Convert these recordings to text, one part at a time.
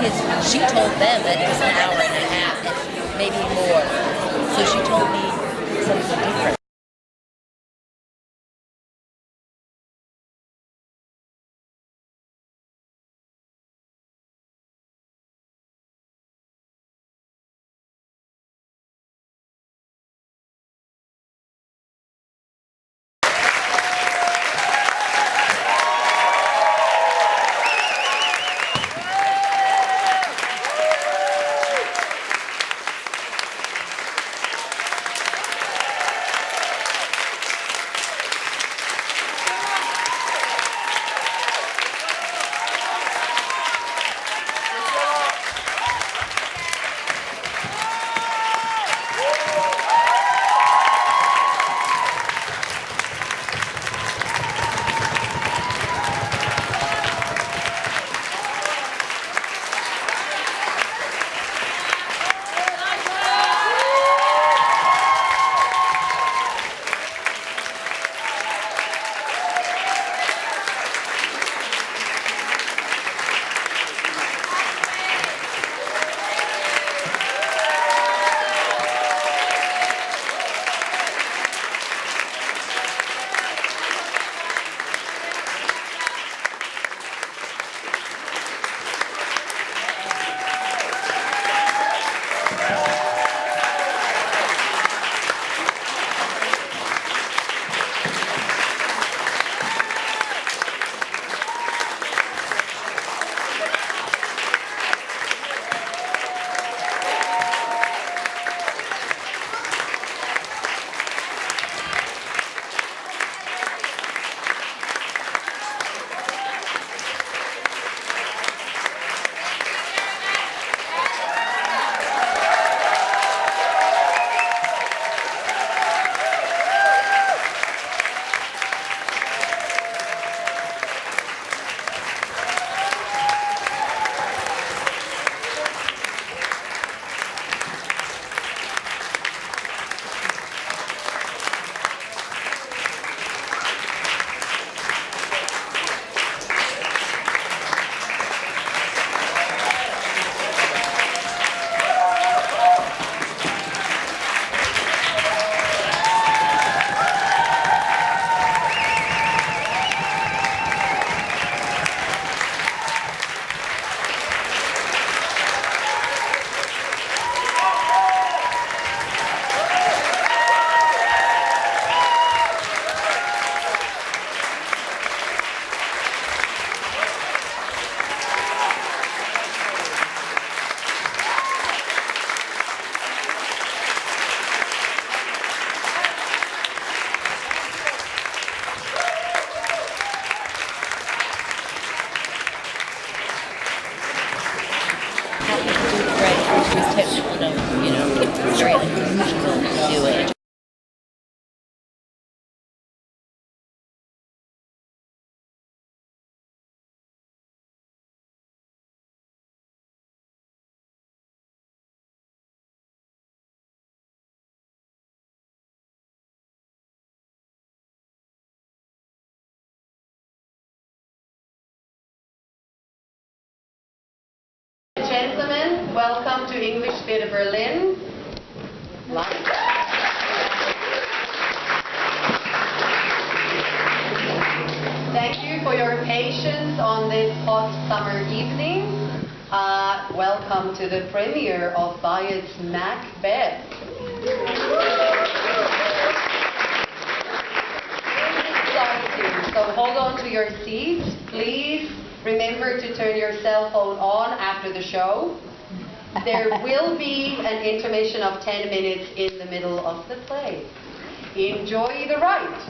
kids, she told them that it was an hour and a half, maybe more. So she told me something different. Very unusual to do it. Gentlemen, welcome to English Theatre Berlin. Thank you for your patience on this hot summer evening. Welcome to the premiere of BIYT's Macbeth. Exciting. So hold on to your seats, please. Remember to turn your cell phone on after the show. There will be an intermission of 10 minutes in the middle of the play. Enjoy the ride.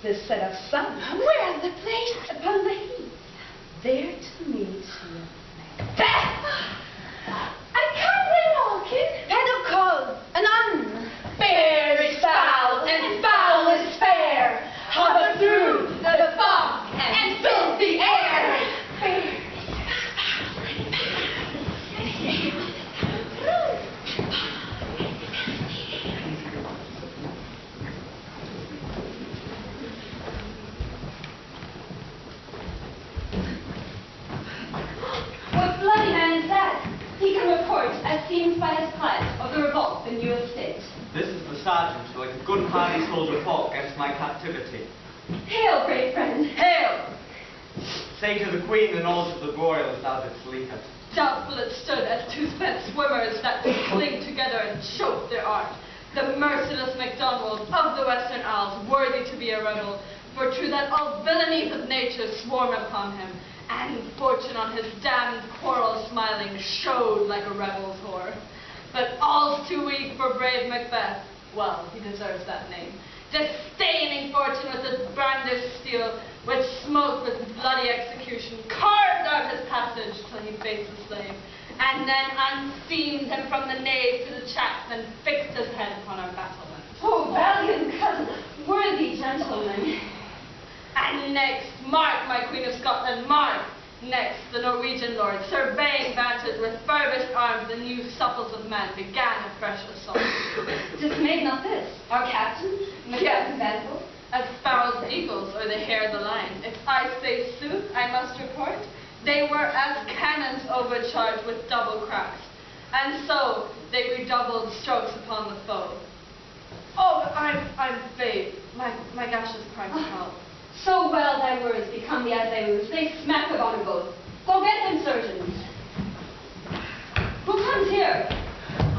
this set of sun. Where's the place? Upon the heath, there to meet you. Beth! I can't blame Malkin. Head of cold, anon. Fair is foul, and foul is fair. Hover through the fog and fill the air. Fair What bloody man is that? He can report, as seems by his plight, of the revolt in your estate. This is the sergeant, like a good hardy soldier fought against my captivity. Hail, great friend! Hail! Say to the queen and all to the royals thou didst leave it. Doubtful it stood as two spent swimmers that cling together and choke their art. The merciless MacDonald of the Western Isles, worthy to be a rebel, for true that all villainies of nature swarm upon him, and fortune on his damned quarrel smiling showed like a rebel's whore. But all's too weak for brave Macbeth. Well, he deserves that name. Disdaining fortune with his brandished steel, which smote with bloody execution, carved out his passage till he faced the slave, and then unseamed him from the nave to the chaps, and fixed his head upon our battlement. Oh, valiant cousin, worthy gentleman. And next, mark, my Queen of Scotland, mark! Next, the Norwegian lord, surveying vantage with furbished arms and new supples of men, began a fresh assault. Dismayed not this, our captain, Macbeth Vandal. As foul as eagles, or the hare the lion. If I say sooth, I must report, they were as cannons overcharged with double cracks. And so they redoubled strokes upon the foe. Oh, but I'm faint. My gashes cry for help. So well thy words become the Azaeus, they smack upon them both. Go get them, surgeons. Who comes here?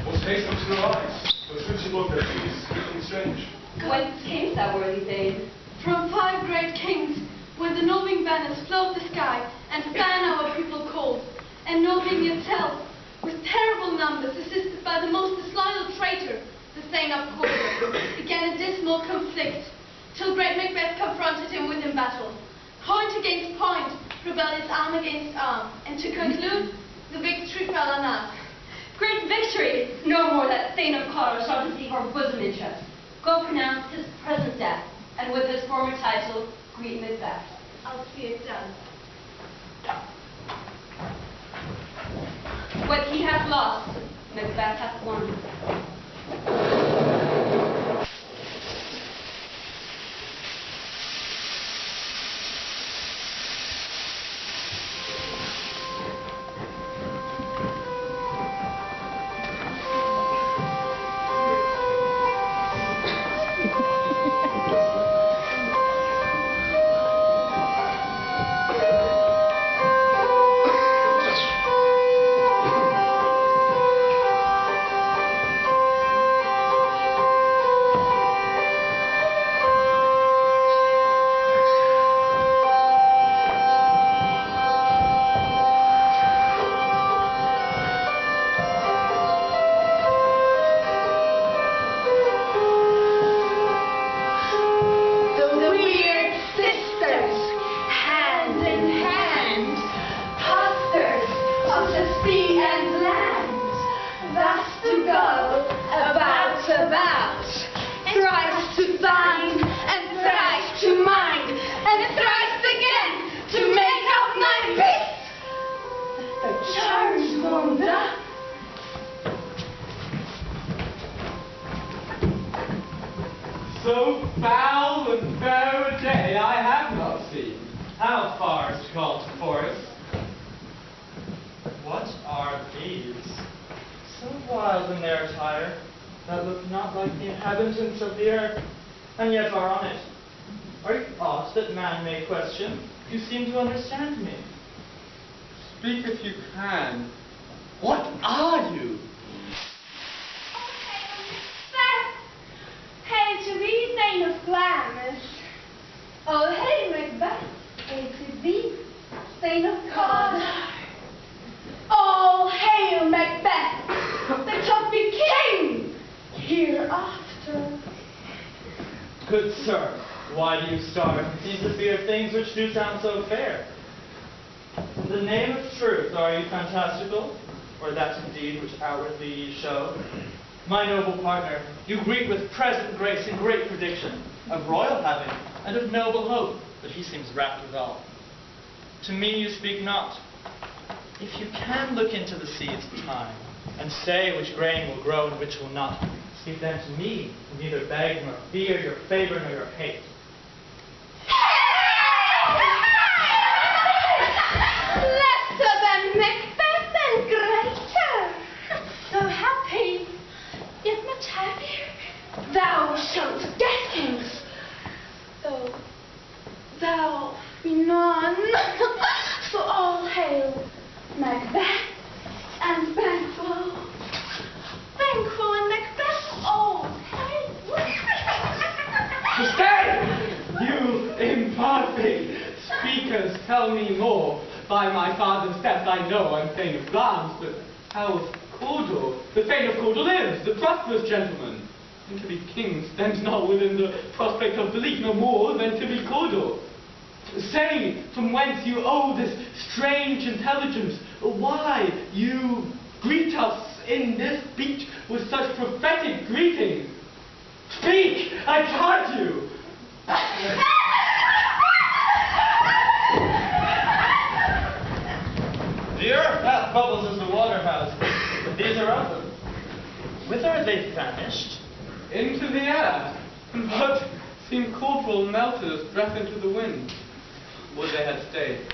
What takes them to your eyes? But since you look at these, something strange. Whence camest thou, worthy Thane? From 5 great kings, where the Norwing banners float the sky and fan our people cold, and Norwing itself, with terrible numbers, assisted by the most disloyal traitor, the Thane of Cornwall, began a dismal conflict, till great Macbeth confronted him within battle. Point against point, rebellious arm against arm, and to conclude, the victory fell on us. Great victory! No more that Thane of Cawdor shall deceive our bosom interest. Go pronounce his present death, and with his former title, greet Macbeth. I'll see it done. What he hath lost, Macbeth hath won. Thrice to find, and thrice to mind, and thrice again to make out my peace. The charge won't die. So foul and fair a day I have not seen. How far is called to forest? What are these? So wild in their attire, that look not like the inhabitants of the earth, and yet are on it. Are you aught that man may question? You seem to understand me. Speak if you can. What are you? Hail to thee, Thane of Glamis. Oh, hail Macbeth. Hail to thee, Thane of Cawdor. Oh, hail Macbeth, that shalt be king hereafter. Good sir, Why do you start? It seems to fear things which do sound so fair. In the name of truth, are you fantastical? Or that indeed which outwardly ye show? My noble partner, you greet with present grace and great prediction, of royal having, and of noble hope, but he seems rapt withal. To me you speak not. If you can look into the seeds of time, and say which grain will grow and which will not, speak then to me, who neither beg nor fear your favor nor your hate. Lesser than Macbeth and greater. So happy, yet much happier. Thou shalt get kings, though thou be none. So all hail Macbeth and Banquo. Banquo and Macbeth, all hail. Stay! You imperfect speakers, tell me more. By my father's death I know I'm Thane of Glamis, but how of Cawdor? The Thane of Cawdor lives, the prosperous gentleman. And to be king stands not within the prospect of belief no more than to be Cawdor. Say from whence you owe this strange intelligence, why you greet us in this beach with such prophetic greeting. Speak, I charge you! The earth hath bubbles as the water has, but these are of them. Whither are they vanished? Into the air, but seem corporal melted as breath into the wind. Would they had stayed.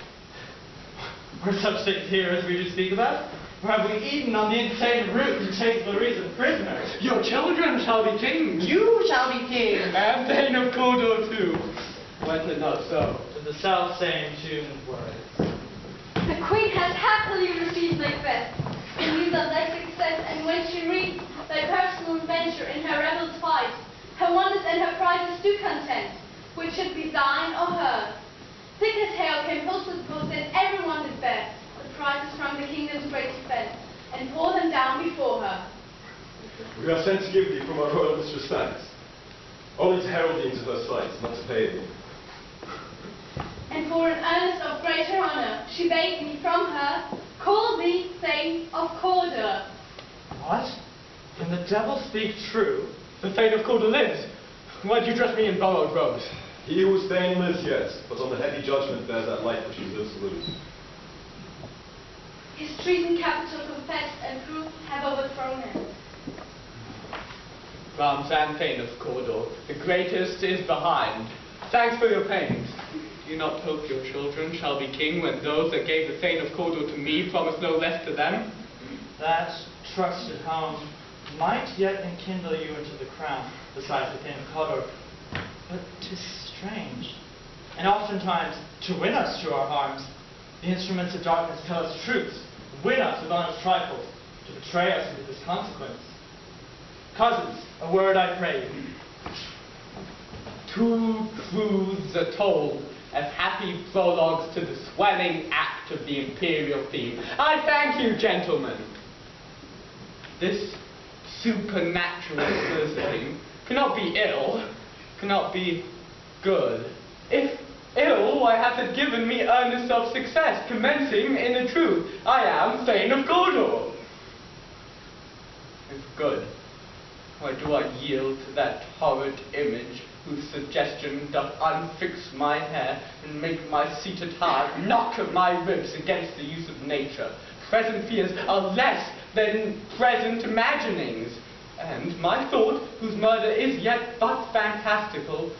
Were such things here as we do speak about? Or have we eaten on the insane root who takes the reason prisoner? Your children shall be kings, You shall be king. and Thane of Cawdor too. Went it not so? To the self same tuned words. The queen has happily received Macbeth, in news of thy success, and when she reads thy personal adventure in her rebel's fight, her wonders and her prizes do content, which should be thine or hers. Thick as hail came post with post, and every one did bear the prizes from the kingdom's great defense, and pour them down before her. We are sent to give thee from our royal mistress thanks. Only to herald thee into her sight, not to pay thee. And for an earnest of greater honor, she bade me from her call thee Thane of Cawdor. What? Can the devil speak true? The Thane of Cawdor lives. Why'd you dress me in borrowed robes? He who is Thane lives yet, but on the heavy judgment bears that light which he lives to lose. His treason capital confessed and proved have overthrown him. Glamis and Thane of Cawdor, the greatest is behind. Thanks for your pains. Do you not hope your children shall be king when those that gave the Thane of Cawdor to me promised no less to them? That trusted home might yet enkindle you into the crown, besides the Thane of Cawdor. But 'tis strange. And oftentimes, to win us to our harms, the instruments of darkness tell us truths, win us with honest trifles, to betray us into this consequence. Cousins, a word I pray you. 2 truths are told as happy prologues to the swelling act of the imperial theme. I thank you, gentlemen. This supernatural visiting cannot be ill, cannot be good. If ill, why hath it given me earnest of success, commencing in the truth, I am Thane of Cawdor. If good, why do I yield to that horrid image, whose suggestion doth unfix my hair, and make my seated heart knock at my ribs against the use of nature? Present fears are less than present imaginings, and my thought, whose murder is yet but fantastical,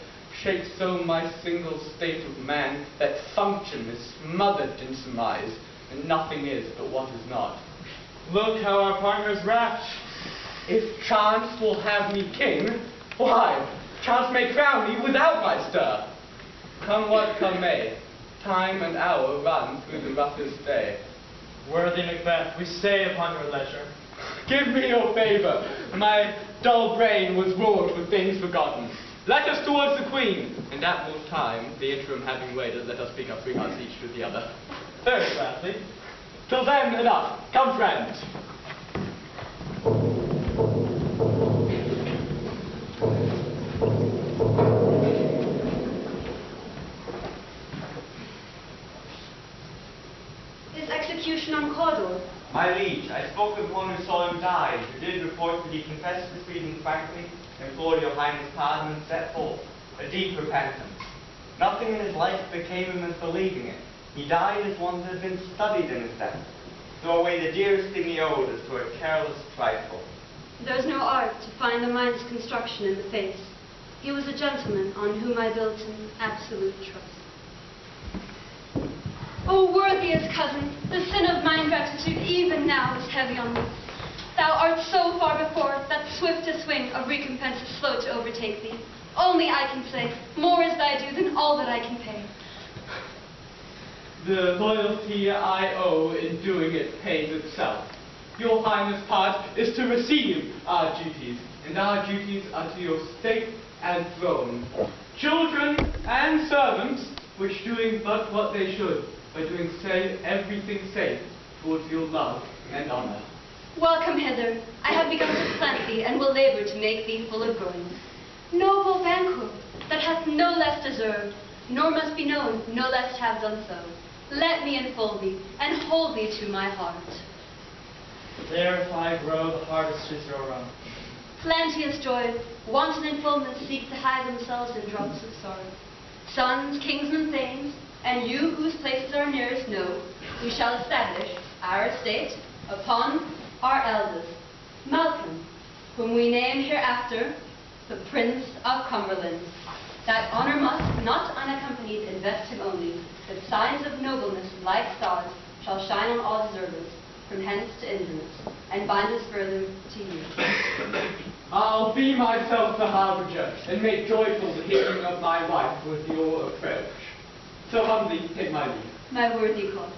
shakes so my single state of man, that function is smothered in surmise, and nothing is but what is not. Look how our partner's rapt. If chance will have me king, why, chance may crown me without my stir. Come what come may, time and hour run through the roughest day. Worthy Macbeth, we stay upon your leisure. Give me your favor. My dull brain was wrought with things forgotten. Let us towards the queen, and at more time, the interim having waited, let us speak our 3 hearts each to the other. Very gladly. Till then, enough. Come, friends. spoke of one who saw him die, who did report that he confessed his reading frankly, implored your highness pardon, and set forth a deep repentance. Nothing in his life became him as believing it. He died as one that had been studied in his death. Throw away the dearest thing he owed as to a careless trifle. There's no art to find the mind's construction in the face. He was a gentleman on whom I built an absolute trust. O worthiest cousin, the sin of mine gratitude even now is heavy on me. Thou art so far before that swiftest wing of recompense is slow to overtake thee. Only I can say, more is thy due than all that I can pay. The loyalty I owe in doing it pays itself. Your highness' part is to receive our duties, and our duties are to your state and throne. Children and servants wish doing but what they should, by doing everything safe towards your love and honor. Welcome hither. I have begun to plant thee, and will labor to make thee full of growing. Noble Banquo, that hath no less deserved, nor must be known, no less to have done so. Let me enfold thee, and hold thee to my heart. There if I grow, the harvest is your own. Plenteous joy, wanton in fullness, seek to hide themselves in drops of sorrow. Sons, kingsmen, thanes, and you whose places are nearest know, we shall establish our estate upon our eldest, Malcolm, whom we name hereafter the Prince of Cumberland. That honor must, not unaccompanied, invest him only, that signs of nobleness, like stars, shall shine on all deservers, from hence to Inverness, and bind us further to you. I'll be myself the harbinger, and make joyful the hearing of my wife with your approach. So humbly take my leave. My worthy cause.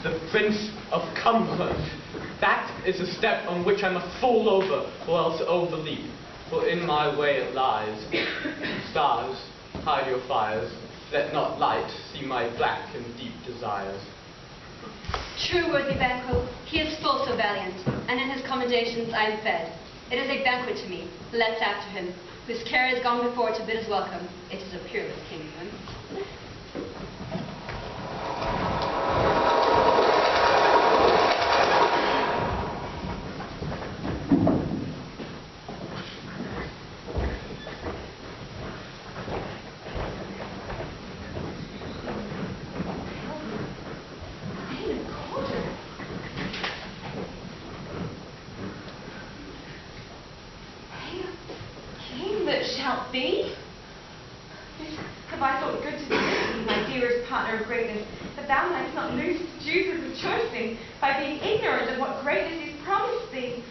The Prince of Cumberland. That is a step on which I must fall over, or else overleap. For in my way it lies. Stars, hide your fires. Let not light see my black and deep desires. True, worthy Banquo, he is full so valiant, and in his commendations I am fed. It is a banquet to me. Let's after him, whose care is gone before to bid us welcome. It is a peerless kinsman. by being ignorant of what greatness is promised thee.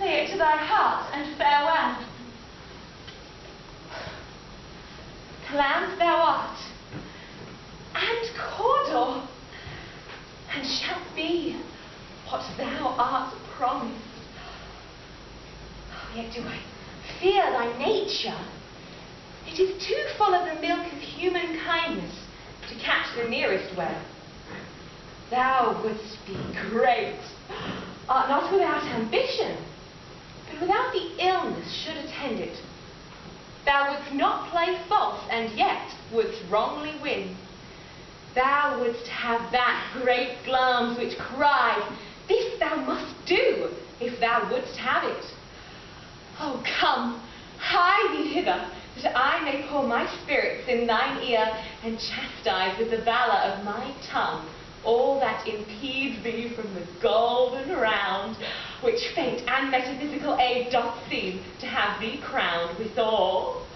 Lay it to thy heart, and farewell. Land thou art, and Cawdor, and shalt be what thou art promised. Yet do I fear thy nature. It is too full of the milk of human kindness to catch the nearest well. Thou wouldst be great, art not without ambition, but without the illness should attend it. Thou wouldst not play false, and yet wouldst wrongly win. Thou wouldst have that great glance which cried, this thou must do, if thou wouldst have it. Oh, come, hie thee hither, that I may pour my spirits in thine ear, and chastise with the valour of my tongue all that impedes thee from the golden round, which fate and metaphysical aid doth seem to have thee crowned withal.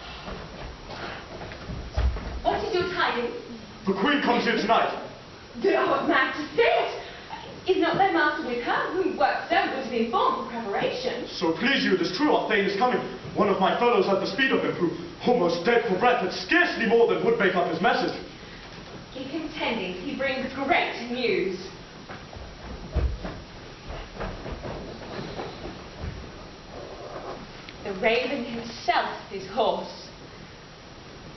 What is your tidings? The Queen comes here tonight. Thou art mad to say it. Is not thy master with her, whom works so good to be informed for preparation? So please you, it is true, our Thane is coming. One of my fellows had the speed of him, who, almost dead for breath, had scarcely more than would make up his message. Keep contending, he brings great news. The raven himself is hoarse,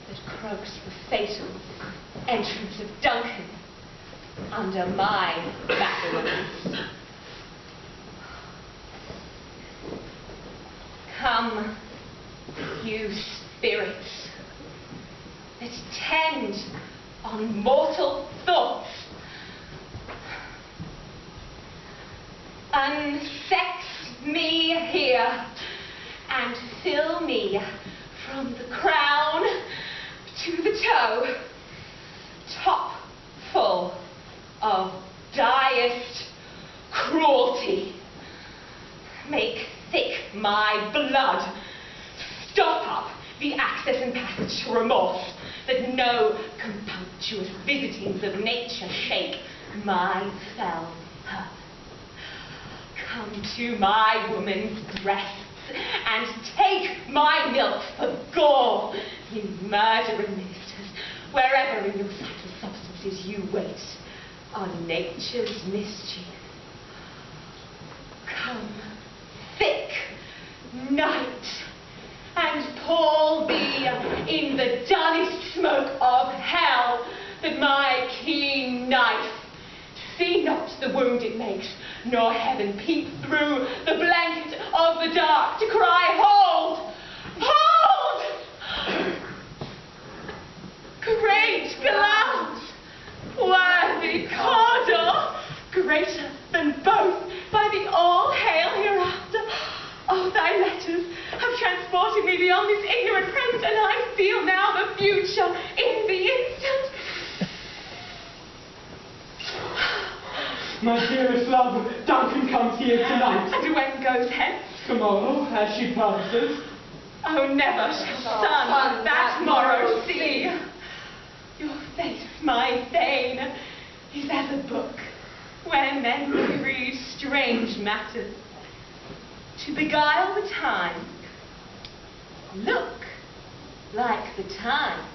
that croaks the fatal entrance of Duncan under my battlements. Come, you spirits, that tend on mortal thoughts. Unsex me here, and fill me from the crown to the toe, top full of diest cruelty. Make thick my blood, stop up the access and passage to remorse, that no compunctuous visitings of nature shake my fell purpose. Come to my woman's breasts, and take my milk for gore, you murdering ministers, wherever in your subtle substances you wait on nature's mischief. Come, thick night, and pour thee in the dullest smoke of hell, that my keen knife see not the wound it makes, nor heaven peep through the blanket of the dark to cry, hold! Hold! Great glance, worthy Cawdor, greater than both by the all-hail hereafter. Oh, thy letters have transported me beyond this ignorant present, and I feel now the future in the instant. My dearest love, Duncan comes here tonight. And when goes hence? Tomorrow, as she promises. Oh, never shall sun that morrow see. Your face, my Thane, is as a book, where men read strange matters. To beguile the time, look like the time.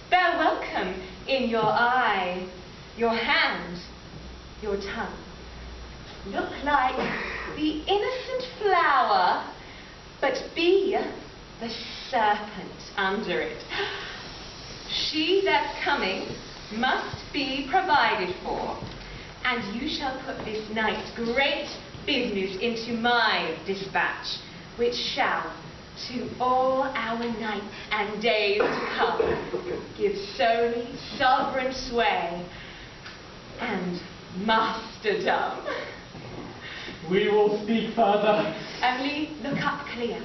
Bear welcome in your eye, your hand, your tongue. Look like the innocent flower, but be the serpent under it. She that's coming must be provided for, and you shall put this night's great business into my dispatch, which shall, to all our nights and days to come, give solely sovereign sway and masterdom. We will speak further. Only look up clear.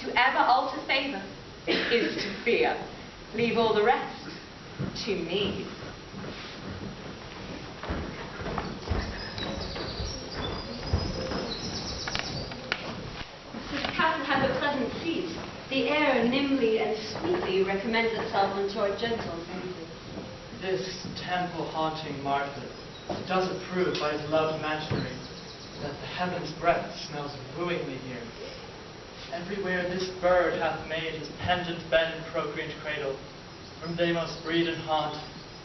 To ever alter favour is to fear. Leave all the rest to me. This castle has a pleasant seat. The air nimbly and sweetly recommends itself unto our gentle senses. This temple-haunting Martha does approve by his loved imaginary that the heaven's breath smells wooingly here. Everywhere this bird hath made his pendant bed and procreant cradle, whom they most breed and haunt,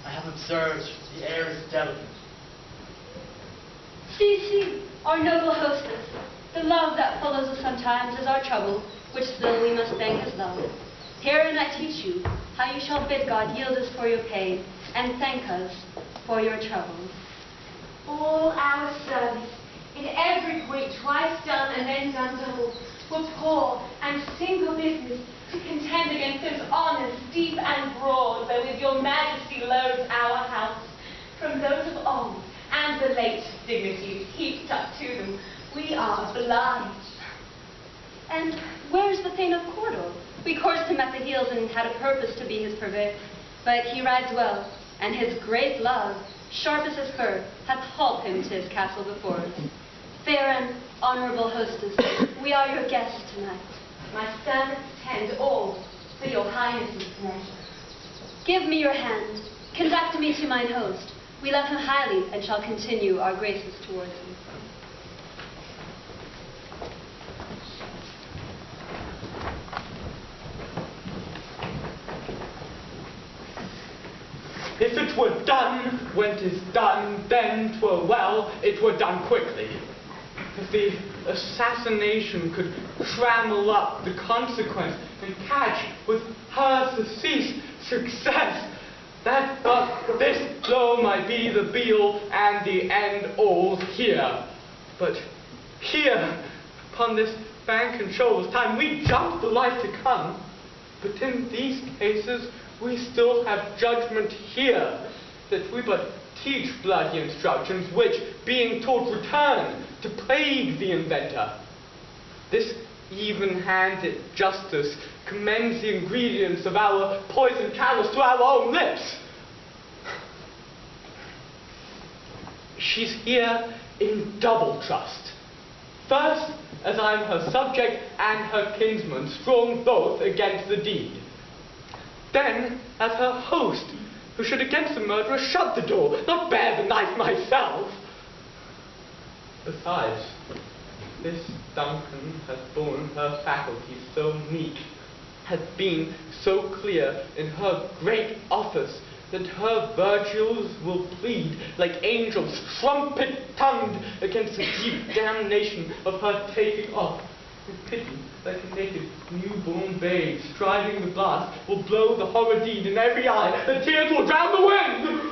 I have observed the air is delicate. See, our noble hostess. The love that follows us sometimes is our trouble, which still we must thank as love. Herein I teach you how you shall bid God yield us for your pain, and thank us for your troubles. All our service, in every breach, twice done and then done double, were poor and single business to contend against those honours deep and broad, wherewith your majesty loads our house. From those of old and the late dignities heaped up to them, we are obliged. And where is the Thane of Cawdor? We coursed him at the heels and had a purpose to be his purveyor. But he rides well, and his great love, sharp as his fur, hath hauled him to his castle before us. Fair and honourable hostess, we are your guests tonight. My servants tend all for your highness's pleasure. Give me your hand. Conduct me to mine host. We love him highly, and shall continue our graces towards him. If it were done when 'tis done, then 'twere well it were done quickly. If the assassination could trammel up the consequence and catch with her surcease success, that but this blow might be the be-all and the end-all here. But here, upon this bank and shoals time, we jump the life to come. But in these cases, we still have judgment here, that we but teach bloody instructions, which, being taught, return to plague the inventor. This even-handed justice commends the ingredients of our poison chalice to our own lips. She's here in double trust. First, as I'm her subject and her kinsman, strong both against the deed. Then, as her host, who should against the murderer shut the door, not bear the knife myself. Besides, this Duncan hath borne her faculties so meek, hath been so clear in her great office, that her virtues will plead like angels trumpet-tongued against the deep damnation of her taking off. In pity, like a naked newborn babe striding the blast, will blow the horror deed in every eye, the tears will drown the wind!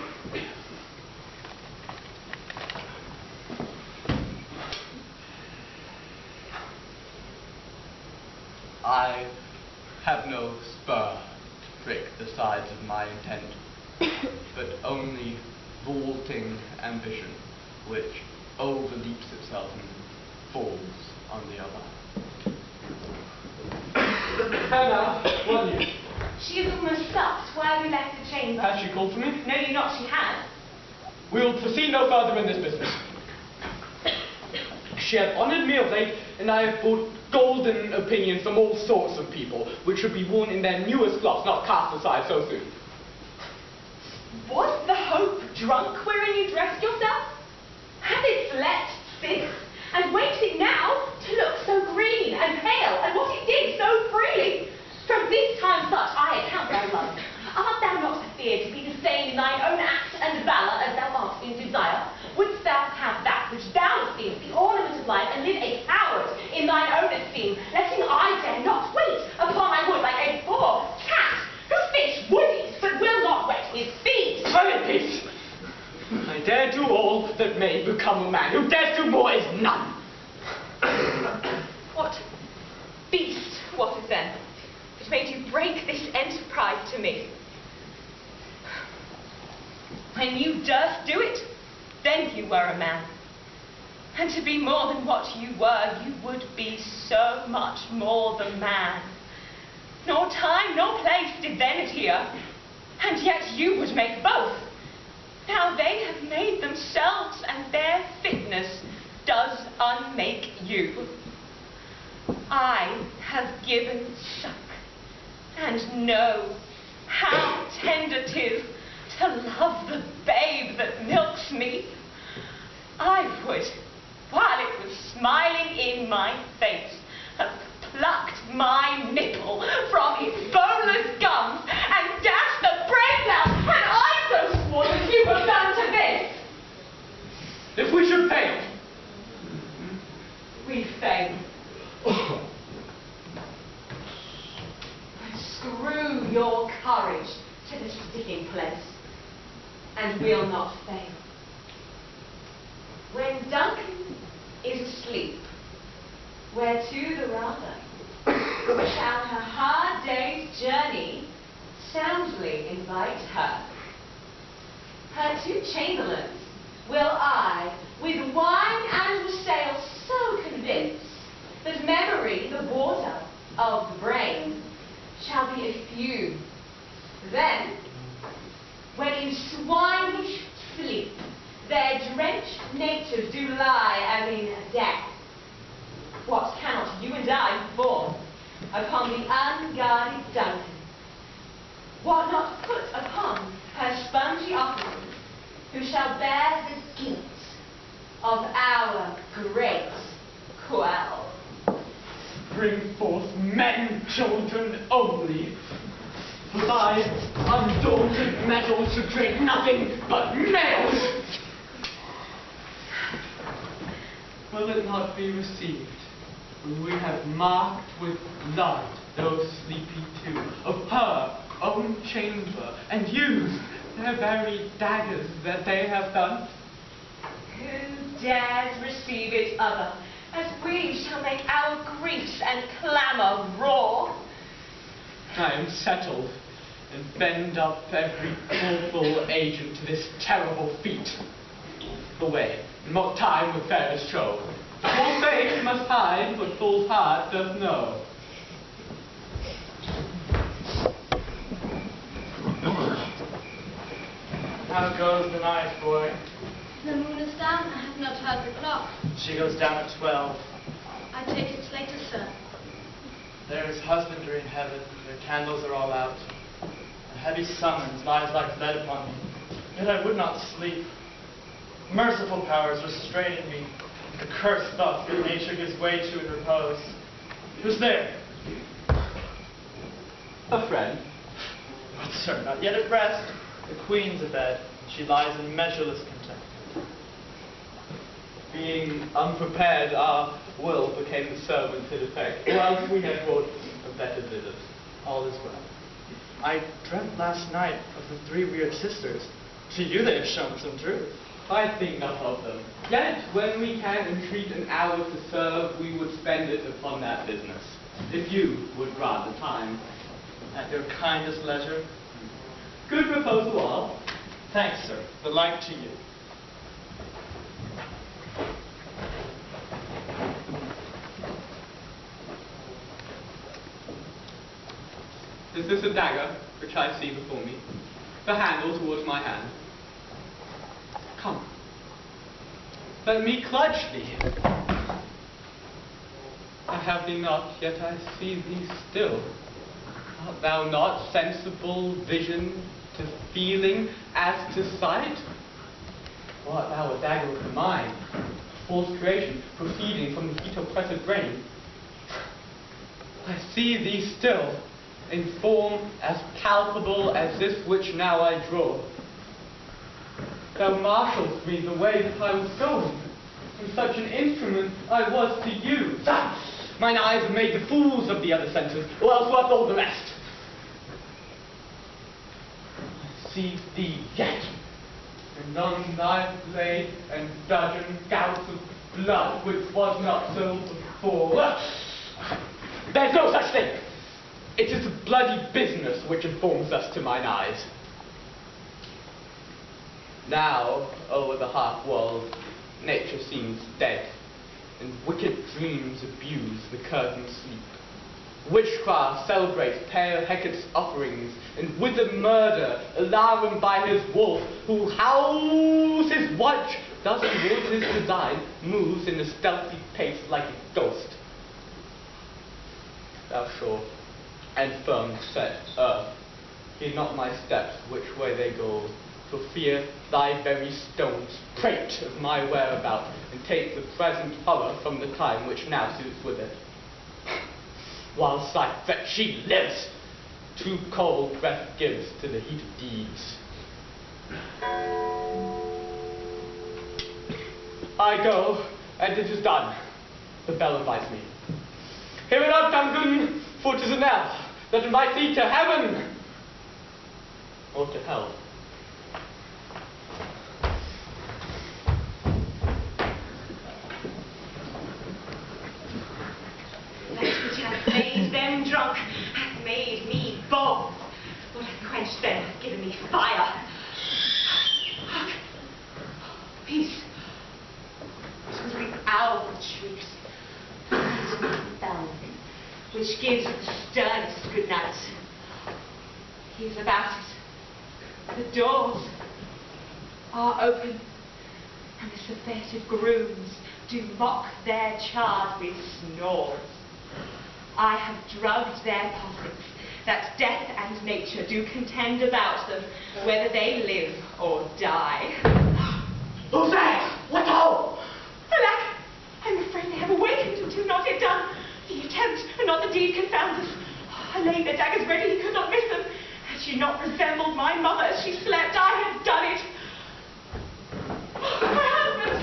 I have no spur to prick the sides of my intent, but only vaulting ambition, which overleaps itself and falls on the other. Hannah, what news? She is almost stopped. Why have we left the chamber? Has she called for me? No, you not. She has. We will proceed no further in this business. She hath honoured me of late, and I have brought golden opinions from all sorts of people, which should be worn in their newest gloss, not cast aside so soon. Was the hope drunk wherein you dressed yourself? Have it slept since, and waited now to look so green and pale, and what it did so freely? From this time such I account thou love. Art thou not afeard to be the same in thine own act and valour as thou art in desire? Wouldst thou have that which thou esteemest the ornament of life, and live a coward in thine own esteem, letting I dare not wait upon my wood like a poor cat, who spits woodies, but will not wet his feet? Pray peace! I dare do all that may become a man. Who dares do more is none. What beast was it then that made you break this enterprise to me? When you durst do it, then you were a man. And to be more than what you were, you would be so much more the man. Nor time nor place did then adhere, and yet you would make both. Now they have made themselves, and their fitness does unmake you. I have given suck, and know how tender 'tis to love the babe that milks me. I would, while it was smiling in my face, have plucked my nipple from its boneless gums and dashed the brains out, had I so sworn as you have done to this. If we should fail, We fail. Screw your courage to the sticking place, and we'll not fail. When Duncan is asleep, whereto the rather shall her hard day's journey soundly invite her. Her two chamberlains will I, with wine and wassail, so convince that memory, the water of the brain, shall be a few. Then, when in swinish sleep their drenched natures do lie as in death, what cannot you and I perform upon the unguarded Duncan? What not put upon her spongy offerings, who shall bear the guilt of our great quell? bring forth men, children only. For thy undaunted metal should create nothing but males. Will it not be received when we have marked with blood those sleepy two of her own chamber, and used their very daggers that they have done? Who dares receive it other, as we shall make our griefs and clamour roar? I am settled. and bend up every awful agent to this terrible feat. Away, more time with fairness show. Full face must hide what full heart doth know. How goes the night, boy? The moon is down. I have not heard the clock. She goes down at 12. I take it later, sir. There is husbandry in heaven. Their candles are all out. A heavy summons lies like lead upon me. Yet I would not sleep. Merciful powers restraining me. The cursed thoughts that nature gives way to in repose. Who's there? A friend. But sir, not yet at rest. The queen's abed. She lies in measureless content. Being unprepared, our will became the servant in effect. Or else we had brought a better visit. All is well. I dreamt last night of the 3 weird sisters. To you they have shown some truth. I think not of them. Yet, when we can entreat an hour to serve, we would spend it upon that business. If you would grant the time. At your kindest leisure. Good proposal all. Thanks, sir. The like to you. Is this a dagger, which I see before me? The handle towards my hand. Come. Let me clutch thee. I have thee not, yet I see thee still. Art thou not sensible vision to feeling as to sight? Or art thou a dagger of the mind, a false creation proceeding from the heat oppressed brain? I see thee still, in form as palpable as this which now I draw. Thou marshallest me the way that I was going, and such an instrument I was to use. Mine eyes have made the fools of the other senses, or else what all the rest? I see thee yet, and on thy blade and dudgeon gouts of blood, which was not so before. There's no such thing! It is the bloody business which informs us to mine eyes. Now, over the half-world, nature seems dead, and wicked dreams abuse the curtained sleep. Witchcraft celebrates pale Hecate's offerings, and withered murder, alarmed by his wolf, who howls his watch, thus towards his design, moves in a stealthy pace like a ghost. Thou shore and firm set earth, heed not my steps, which way they go, for fear thy very stones prate of my whereabout, and take the present horror from the time which now suits with it. Whilst that she lives, too cold breath gives to the heat of deeds. I go, and it is done. The bell invites me. Hear it up, Duncan, for 'tis an elf that invites thee to heaven, or to hell. That which hath made them drunk hath made me bold. What hath quenched them hath given me fire. Hark! Peace. It was the owl that shrieks. It is the bell which gives the sternest good night. He is about it. The doors are open, and the subverted grooms do mock their charge with snores. I have drugged their pockets, that death and nature do contend about them, whether they live or die. Who's there? What ho? Alack, I'm afraid they have awakened and do not yet done. The attempt and not the deed confounds us. I laid their daggers ready, he could not miss them. Had she not resembled my mother as she slept, I had done it. My husband!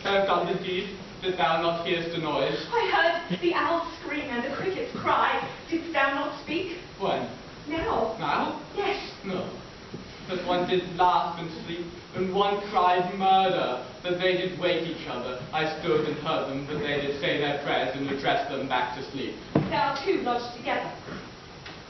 I have done the deed. Didst thou not hear the noise? I heard the owl scream and the crickets cry. Didst thou not speak? When? Now. Now? Yes. No. But one did laugh and sleep, and one cried murder, that they did wake each other. I stood and heard them, but they did say their prayers and address them back to sleep. Thou two lodged together.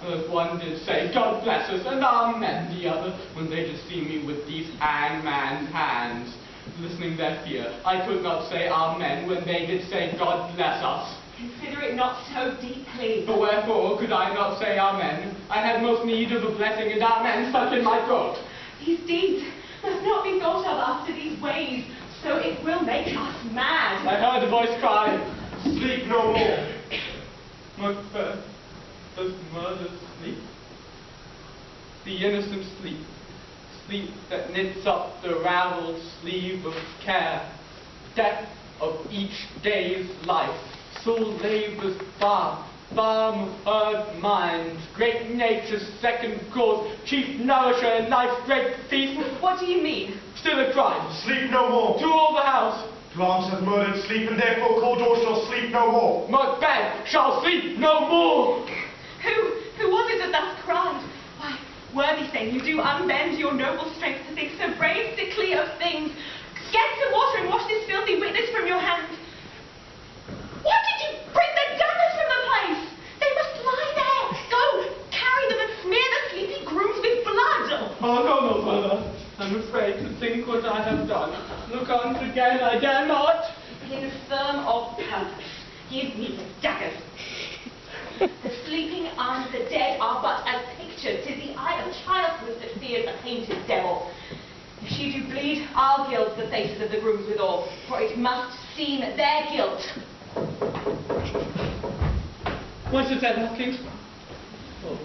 As one did say, God bless us, and amen, the other, when they did see me with these hangman's hands, listening their fear. I could not say amen when they did say, God bless us. Consider it not so deeply. But wherefore could I not say amen? I had most need of a blessing, and amen stuck in my throat. These deeds must not be thought of after these ways, so it will make us mad. I heard a voice cry, Sleep no more. Macbeth does murder sleep. The innocent sleep. Sleep that knits up the raveled sleeve of care. Death of each day's life. Soul labours far, balm of earth mind. Great nature's second cause. Chief nourisher in life's great feast. What do you mean? Still a crime. Sleep no more. To all the house. Glamis hath murdered sleep, and therefore Cawdor shall sleep no more. Macbeth shall sleep no more. Who was it that thus cried? Why, worthy thing, you do unbend your noble strength to think so brave, sickly of things. Get some water and wash this filthy witness from your hand. Why did you bring the daggers from the place? They must lie there. Go, carry them and smear the sleepy grooms with blood. Oh, no, mother. I'm afraid to think what I have done. Look on again, I dare not. Infirm of purpose, give me the daggers. The sleeping arms of the dead are but as pictured. 'Tis the eye of childhood that fears a painted devil. If she do bleed, I'll gild the faces of the grooms withal, for it must seem their guilt. What is that knocking? Oh,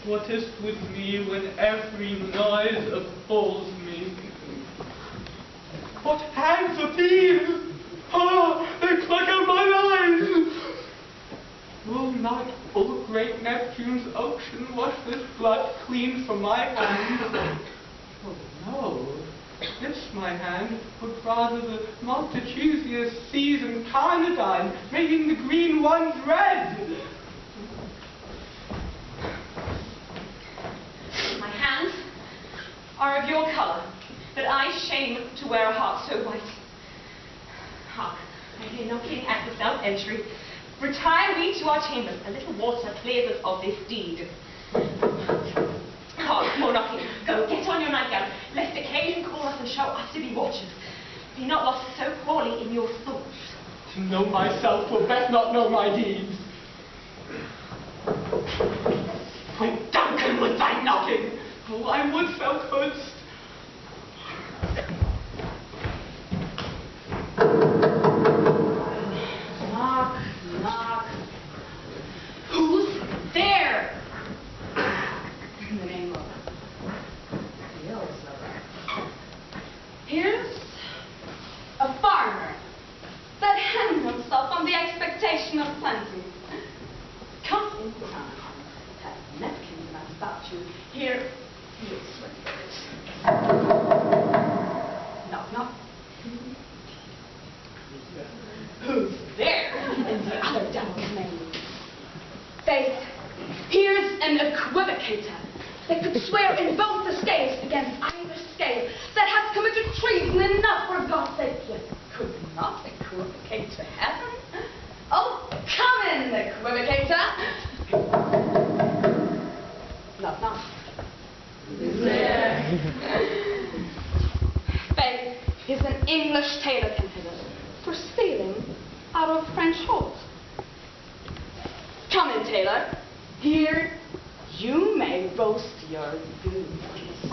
what is with me when every noise appalls me? What hands are these? Ah, they pluck out my eyes! Will not full great Neptune's ocean wash this blood clean from my hand? Oh no, this my hand, but rather the multitudinous seas and carnadine, making the green ones red. My hands are of your colour, that I shame to wear a heart so white. Hark, I hear knocking at the south entry. Retire we to our chambers. A little water clears us of this deed. Hark, more knocking. Go, get on your nightgown, lest occasion call us and show us to be watchers. Be not lost so poorly in your thoughts. To know myself will best not know my deeds. Oh, Duncan, with thy knocking! Oh, I would thou couldst. Knock, knock. Who's there? In the name of Beelzebub. Here's a farmer that hangs himself on the expectation of plenty. Come in time. Have napkins about you. Here, here's what it is. Knock, knock. Who's there? In the other devil's name. Faith, here's an equivocator that could swear in both the scales against either scale, that has committed treason enough for God's sake, yet could not equivocate to heaven. Oh, come in, equivocator. Knock, knock. Who's there? Faith is an English tailor considered for stealing out of French holes. Come in, tailor. Here you may roast your goose.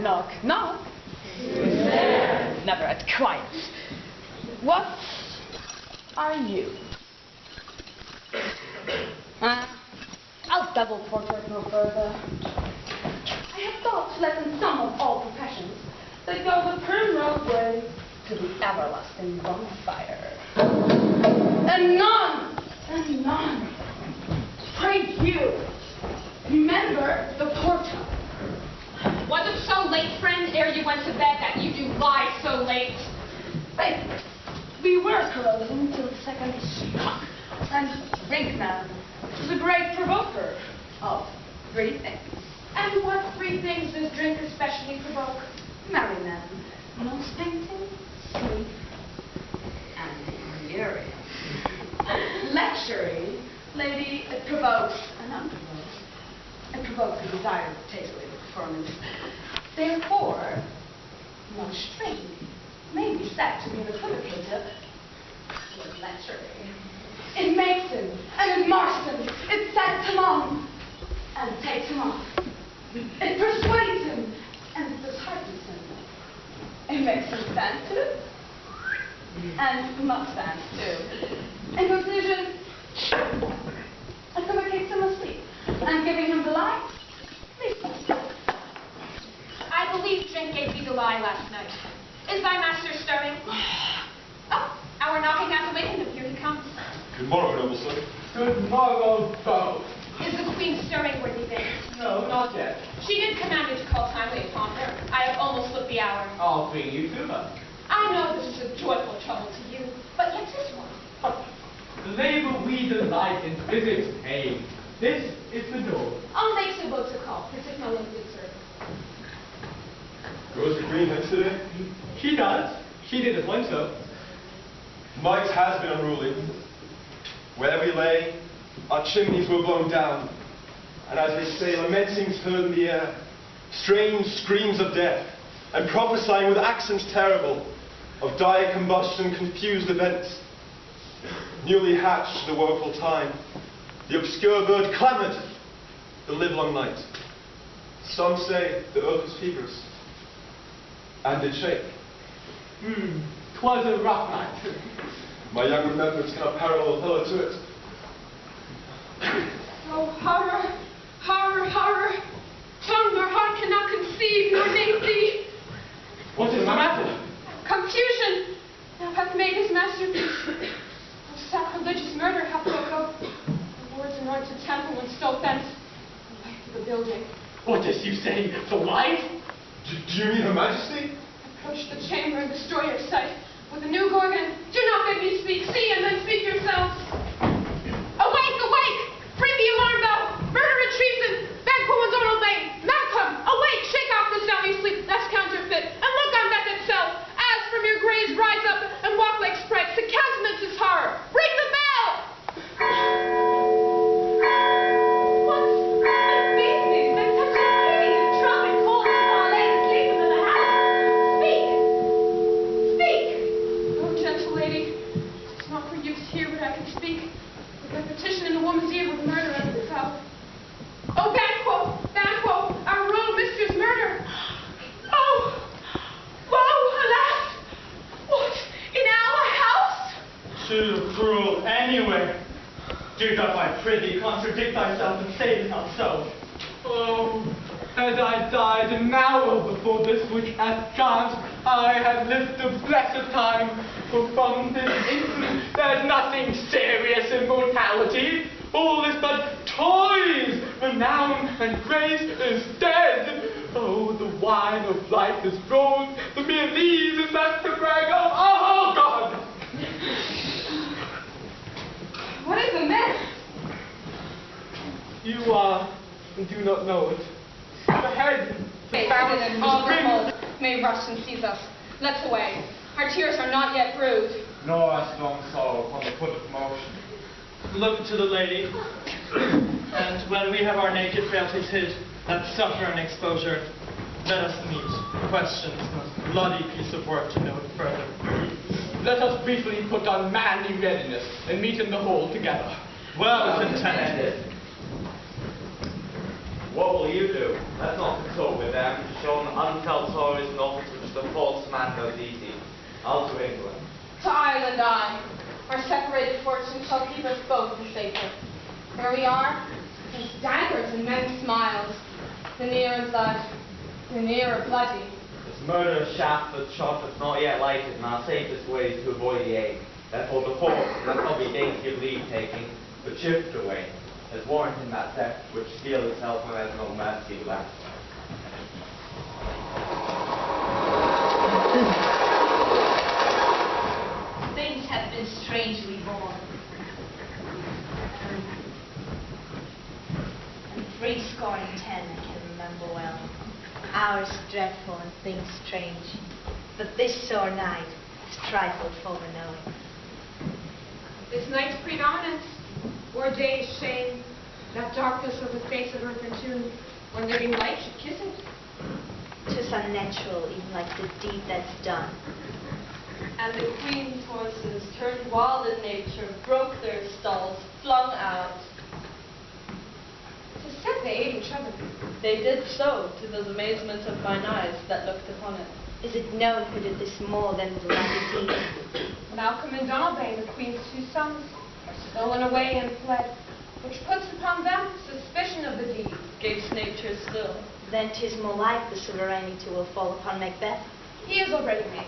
Knock, knock. Who's there? Never at quiet. What are you? I'll double portrait no further. I have thought to let in some of all professions that go the primrose way to the everlasting bonfire. And none, pray you, remember the portal. Was it so late, friend, ere you went to bed, that you do lie so late? Faith, we were carousing till the second struck, and Brinkman was a great provoker of 3 things. And what 3 things does drink especially provoke? Merry men, nose painting, sleep, and delirium. Lechery, lady, it provokes maybe said to me in the publicator, was lecturing. It makes him, and it marks him, it sets him on, and it takes him off. It persuades him, and it disheartens him. It makes him stand too, and not stand too. In conclusion, it suffocates him asleep, and giving him the lie, leaves him. I believe drink gave thee the lie last night. Is thy master stirring? Oh, our knocking has awakened him. Here he comes. Good morrow, noble sir. Good morrow, both. Is the queen stirring, worthy Vince? No, not yet. She did command me to call timely upon her. I have almost looked the hour. I'll bring you to her. I know this is a joyful trouble to you, but yet 'tis one. The labor we delight in visits pain. This is the door. I'll make Sybil to call, for 'tis no limited service. Goes the queen hence today? She does. She did at once so. Might has been unruly. Where we lay, our chimneys were blown down, and as they say, lamentings heard in the air, strange screams of death, and prophesying with accents terrible of dire combustion, confused events. Newly hatched the woeful time, the obscure bird clamoured the livelong night. Some say the earth was fibrous, and did shake. 'Twas a rough night. My young remembrance cannot parallel her to it. Oh, horror, horror, horror! Tongue nor heart cannot conceive nor name thee. What is the matter? Confusion thou hath made his masterpiece. Of sacrilegious murder hath broke out. The Lord's anointed temple and stole thence the life of the building. What does you say? The wife? Do you mean Her Majesty? Approach the chamber and destroy your sight with a new gorgon. Do not bid me speak. See and then speak yourselves. Awake, awake! Ring the alarm bell! Murder and treason! Banquo and Donald Lane! Malcolm, awake! Shake off this now you sleep. That's counterfeit. And look on death itself. As from your graves rise up and walk like sprites to countenance his horror. Ring the bell! What's the business that such a hideous trumpet calls our lady sleeping in the house? Speak! Speak! Oh, gentle lady, it's not for you to hear what I can speak. The repetition in a woman's ear would murder as itself. Oh, Banquo! Banquo! Our royal mistress murder! Oh! Woe, alas! What, in our house? Too cruel anyway. Do thou, I prithee, contradict thyself and say it not so. Oh, had I died an hour before this which hath chanced, I had lived a blessed time. For from this instant there's nothing serious in mortality. All is but toys. Renown and grace is dead. Oh, the wine of life is rolled. The mere lees is left to brag of. Oh, God! What is amiss? You do not know it. The head, the Faith balance, and the all the spring. hold may rush and seize us. Let's away. Our tears are not yet brewed. Nor our strong sorrow upon the foot of motion. Look to the lady, and when we have our naked frailties hid, that suffer and exposure, let us meet. Questions, most bloody piece of work to know it further. Let us briefly put on manly readiness and meet in the hall together. Well contended. What will you do? Let's not consult with them, shown untold stories and offers which the false man does easy. I'll to England. To Ireland I. Our separated fortunes shall keep us both in safety. Where we are, there's daggers and men's smiles. The nearer blood, the nearer bloody. This murderous shaft that shot is not yet lighted, and our safest way is to avoid the aim. Therefore the force, let not be dainty of leave-taking, but shift away, as warrant in that theft which steals itself when there's no mercy left. Things have been strangely born. And 70 I can remember well. Hours dreadful and things strange. But this sore night is trifled for the knowing. This night's predominance, or day's shame, that darkness of the face of earth and tomb, where living light should kiss it. To looks unnatural, even like the deed that's done. And the queen's horses turned wild in nature, broke their stalls, flung out. To set they ate each other. They did so, to the amazement of mine eyes that looked upon it. Is it known who did this more than the latter deed? Malcolm and Donalbain, the queen's two sons, are stolen away and fled, which puts upon them suspicion of the deed. Gates nature still. Then 'tis more like the sovereignty will fall upon Macbeth. He is already made.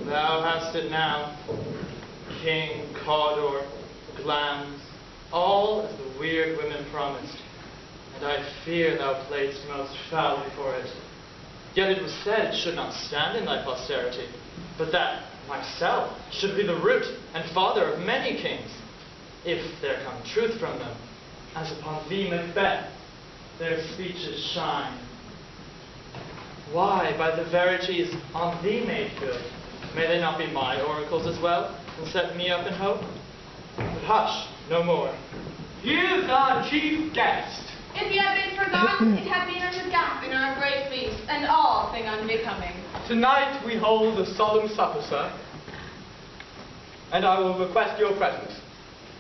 Thou hast it now, King Cawdor, Glamis, all as the weird women promised, and I fear thou playedst most foully for it. Yet it was said it should not stand in thy posterity, but that myself should be the root and father of many kings, if there come truth from them, as upon thee, Macbeth, their speeches shine. Why, by the verities on thee made good, may they not be my oracles as well, and set me up in hope? But hush, no more. Here's our chief guest. If ye have been forgotten, it hath been unto death in our great feast, and all thing unbecoming. Tonight we hold a solemn supper, sir, and I will request your presence.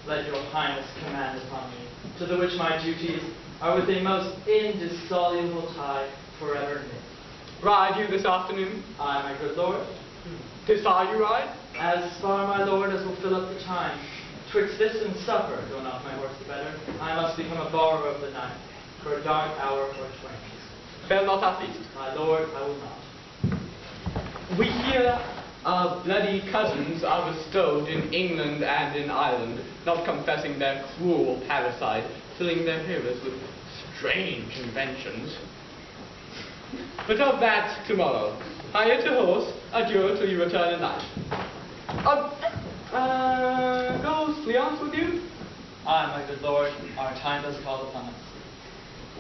Let your highness command upon me, to the which my duties are with a most indissoluble tie forever knit. Ride you this afternoon? Aye, my good lord. This are you ride? As far, my lord, as will fill up the time. Twixt this and supper, go not my horse the better, I must become a borrower of the night, for a dark hour or twain. Fail not our feast. My lord, I will not. We hear our bloody cousins are bestowed in England and in Ireland, not confessing their cruel parricide, filling their hearers with strange inventions. But of that tomorrow. Hire to horse, adieu till you return at night. Goes Leonce with you? Aye, my good lord, our time does call upon us.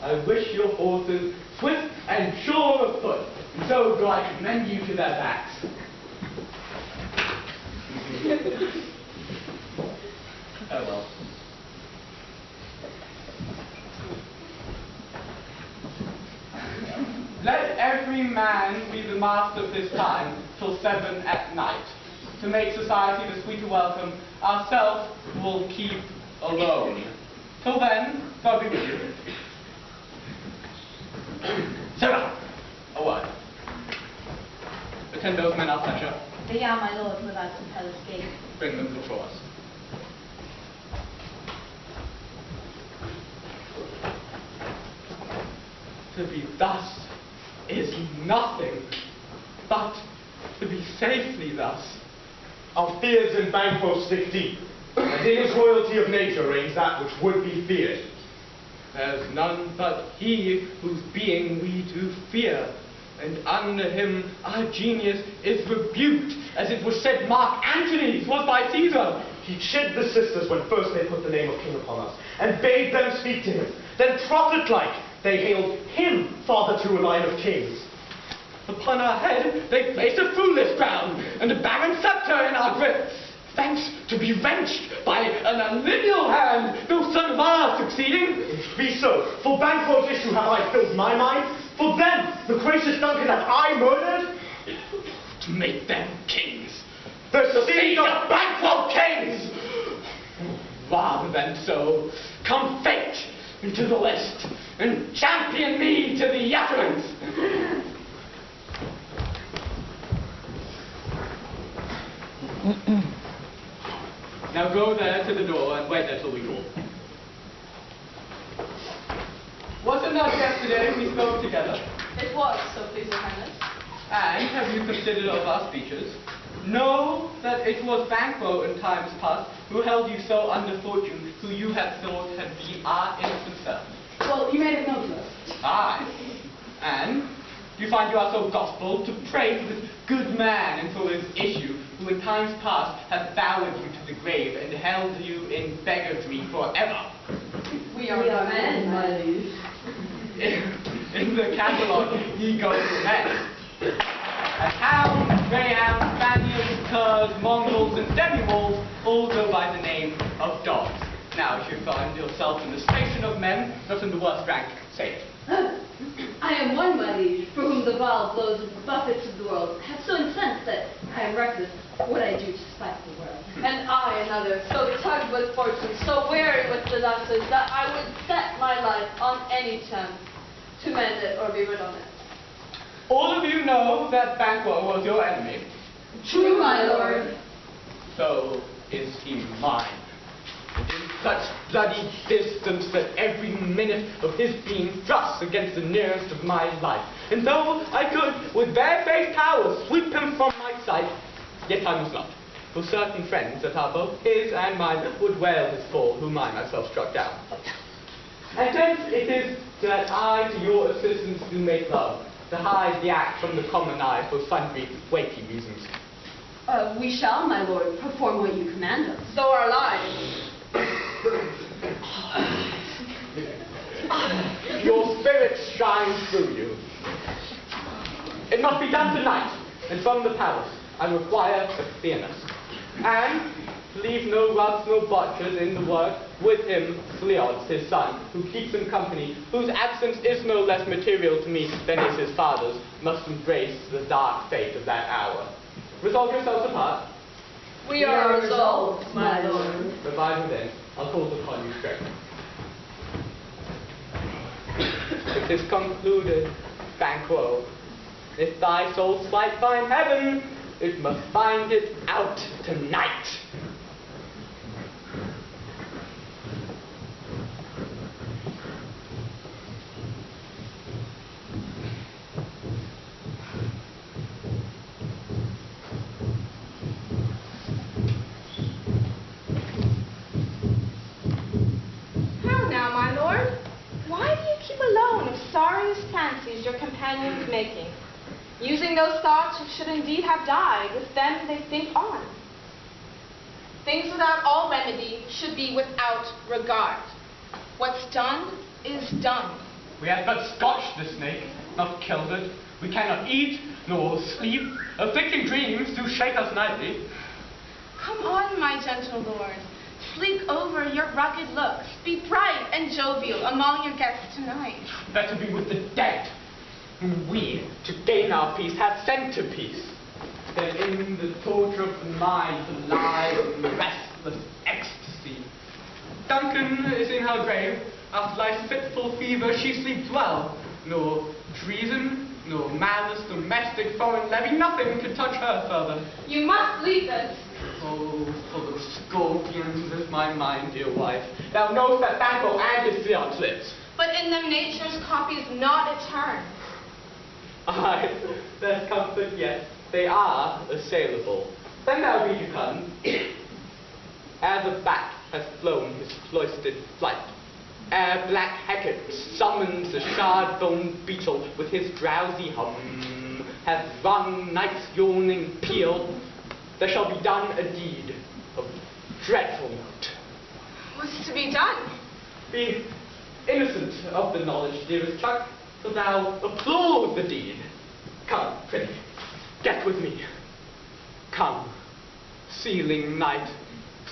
I wish your horses swift and sure of foot, and so do I commend you to their backs. Oh well. Let every man be the master of his time till 7 at night. To make society the sweeter welcome, ourselves will keep alone. Till then, God be with you. Sarah! A word. Attend those men, our pleasure. They are, my lord, without compel escape. Bring them before us. To be thus is nothing, but to be safely thus. Our fears in Banquo stick deep, and in his royalty of nature reigns that which would be feared. There's none but he whose being we do fear, and under him our genius is rebuked, as it was said Mark Antony's was by Caesar. He chid the sisters when first they put the name of king upon us, and bade them speak to him. Then prophet-like, they hailed him father to a line of kings. Upon our head they placed a foolish crown, and a barren scepter in our grip. Thanks to be wrenched by an unlineal hand, no son of ours succeeding. Be so, for Banquo's issue have I filled my mind. For them, the gracious Duncan have I murdered. To make them kings. The Seed of Banquo kings! Rather than so, come fate into the list, and champion me to the utterance. Now go there to the door and wait there till we call. Was it not yesterday we spoke together? It was, so please your highness. And have you considered of our speeches? Know that it was Banquo in times past who held you so under fortune, who you had thought had been our innocent servant. Well, you made it known to us. Aye. And you find you are so gospel to pray to this good man until his issue, who in times past hath bowered you to the grave and held you in beggardry forever. We are men, my liege. In the catalogue, ye go to men. As hounds, greyhounds, spaniels, curs, mongrels, and demi-wolves all go by the name of dogs. Now, if you find yourself in the station of men, not in the worst rank, say it. I am one, my liege, for whom the wild blows and buffets of the world have so incensed that I am reckless what I do to spite the world. And I, another, so tugged with fortune, so weary with disasters, that I would set my life on any terms to mend it or be rid of it. All of you know that Banquo was your enemy. True, my lord. So is he mine. In such bloody distance that every minute of his being thrusts against the nearest of my life. And though I could, with barefaced power, sweep him from my sight, yet I must not. For certain friends that are both his and mine would wail his fall, whom I myself struck down. And hence it is that I to your assistance do make love, to hide the act from the common eye for sundry weighty reasons. We shall, my lord, perform what you command us. So our lives. Your spirit shines through you. It must be done tonight, and from the palace I require a clearness. And leave no rugs nor botchers in the work, with him Cleons, his son, who keeps him company, whose absence is no less material to me than is his father's, must embrace the dark fate of that hour. Resolve yourselves apart. We are resolved, my lord. Revive then, I'll call upon you straight. It is concluded, Banquo. If thy soul's flight find heaven, it must find it out tonight. How now, my lord? Why do you keep alone of sorriest fancies your companions making? Using those thoughts which should indeed have died, with them they think on. Things without all remedy should be without regard. What's done is done. We have but scotched the snake, not killed it. We cannot eat, nor sleep. Afflicting dreams do shake us nightly. Come on, my gentle lord. Sleek over your rugged looks. Be bright and jovial among your guests tonight. Better be with the dead, whom we, to gain our peace, have sent to peace, than in the torture of the mind to lie in restless ecstasy. Duncan is in her grave. After life's fitful fever she sleeps well. Nor treason, nor malice, domestic, foreign levy, nothing can touch her further. You must leave this. Oh, full of scorpions is my mind, dear wife. Thou knowest that Banquo and his fiance lives. But in them nature's copies not etern. Aye, there's comfort yet. They are assailable. Then thou be to come. Ere the bat has flown his cloistered flight, ere black Hecate summons the shard-boned beetle with his drowsy hum, hath rung night's yawning peal, there shall be done a deed of dreadful note. What's to be done? Be innocent of the knowledge, dearest Chuck, till thou applaud the deed. Come, prithee, get with me. Come, sealing night,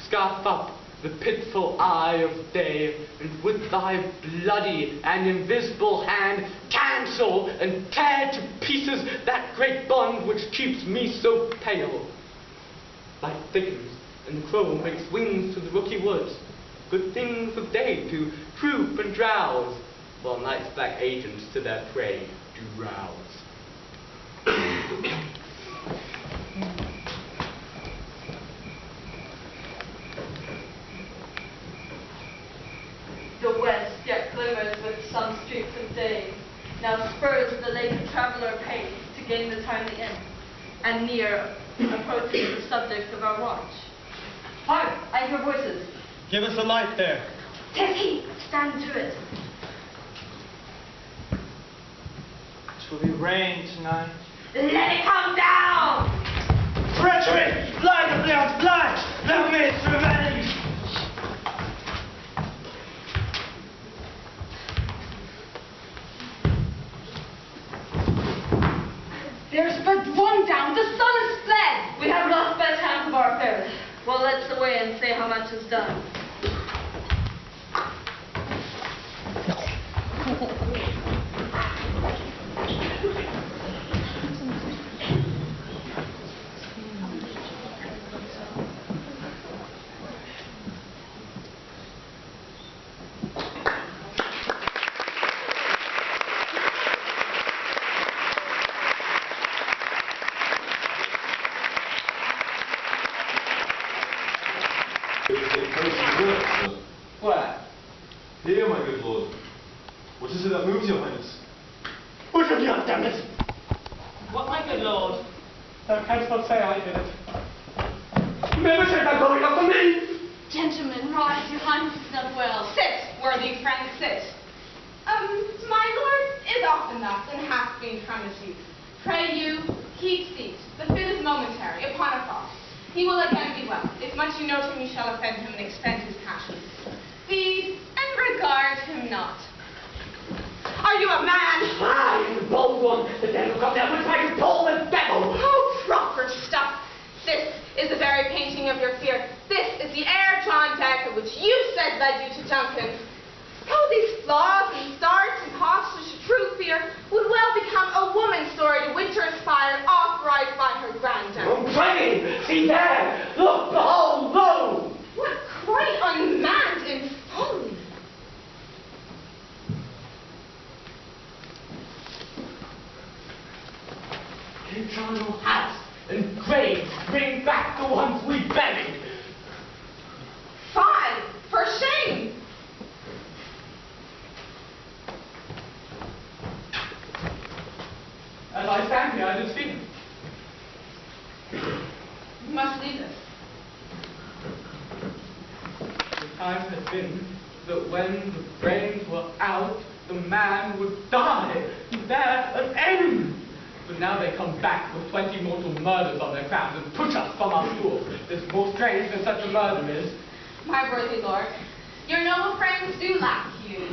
scarf up the pitiful eye of day, and with thy bloody and invisible hand cancel and tear to pieces that great bond which keeps me so pale. Light thickens, and the crow makes wings to the rooky woods. Good things of day to droop and drowse, while night's black agents to their prey do rouse. The west yet glimmers with some streaks of day. Now spurs the latent traveler pace to gain the timely end, and near approaching the subject of our watch. Hark! I hear voices. Give us a light there. 'Tis he! Stand to it. It will be rain tonight. Let it come down! Treachery! Light of Leon's blood! Thou mayst revenge! There's but one down. The sun has fled. We have lost best half of our affairs. Well, let's away and say how much is done. Where? Here, my good lord. What is it that moves your highness? What have you done, damn it? What, my good lord? Thou canst not say I did it. Never said that going up to me! Gentlemen, rise, your highness is not well. Sit, worthy friend, sit. My lord is often thus, and hath been from his youth. Pray you, keep seat. The fit is momentary, upon a thought. He will again be well. If much you note him, you shall offend him and expend his passions. Feed and regard him not. Are you a man? I, the bold one, the devil come there with my soul and devil! Oh, proper stuff. This is the very painting of your fear. This is the air John Dagger which you said led you to Duncan. Oh, these flaws and starts and postures to true fear would well become a woman's story to winter aspired authorized by her granddam. Oh, pray! See there! Look, behold, lo! What quite unmanned and folly! Eternal hats and graves bring back the ones we buried. Fie! For shame! As I stand here, I do see him. You must leave us. The time has been that when the brains were out, the man would die. There an end. But now they come back with 20 mortal murders on their crowns and push us from our stools. It's more strange than such a murder is. My worthy lord, your noble friends do lack you.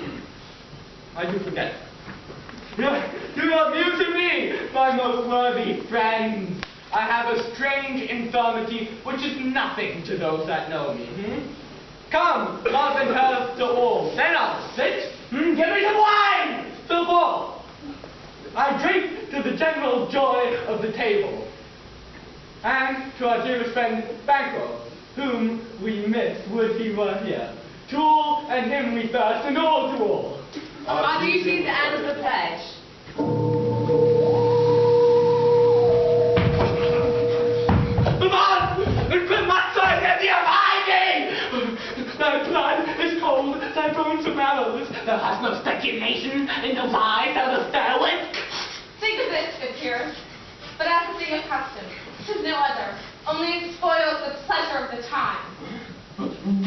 I do forget. Do not muse me, my most worthy friends. I have a strange infirmity which is nothing to those that know me. Come, love and health to all. Then I'll sit. Give me some wine! Fill full. I drink to the general joy of the table. And to our dearest friend Banquo, whom we miss would he were here. To all and him we thirst, and all to all. Our duties and the pledge. Thy blood is cold, thy bones are marrows. Thou hast no speculation in those eyes thou dost stare with. Think of this, good peers. But as a thing of custom, 'tis no other. Only it spoils the pleasure of the time.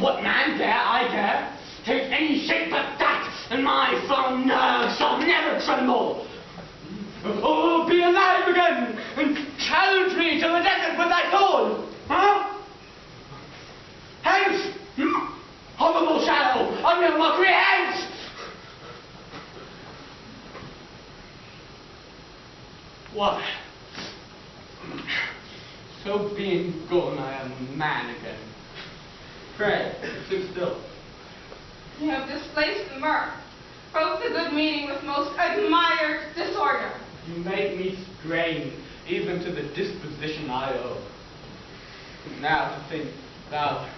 What man dare I dare take any shape but that, and my firm nerves shall never tremble. Oh, be alive again, and challenge me to the desert with thy sword. Huh? Hence! Horrible shadow of your mockery, hence! Why? So being gone, I am a man again. Pray, sit still. You have displaced the mirth, broke the good meaning with most admired disorder. You make me strain, even to the disposition I owe. And now to think thou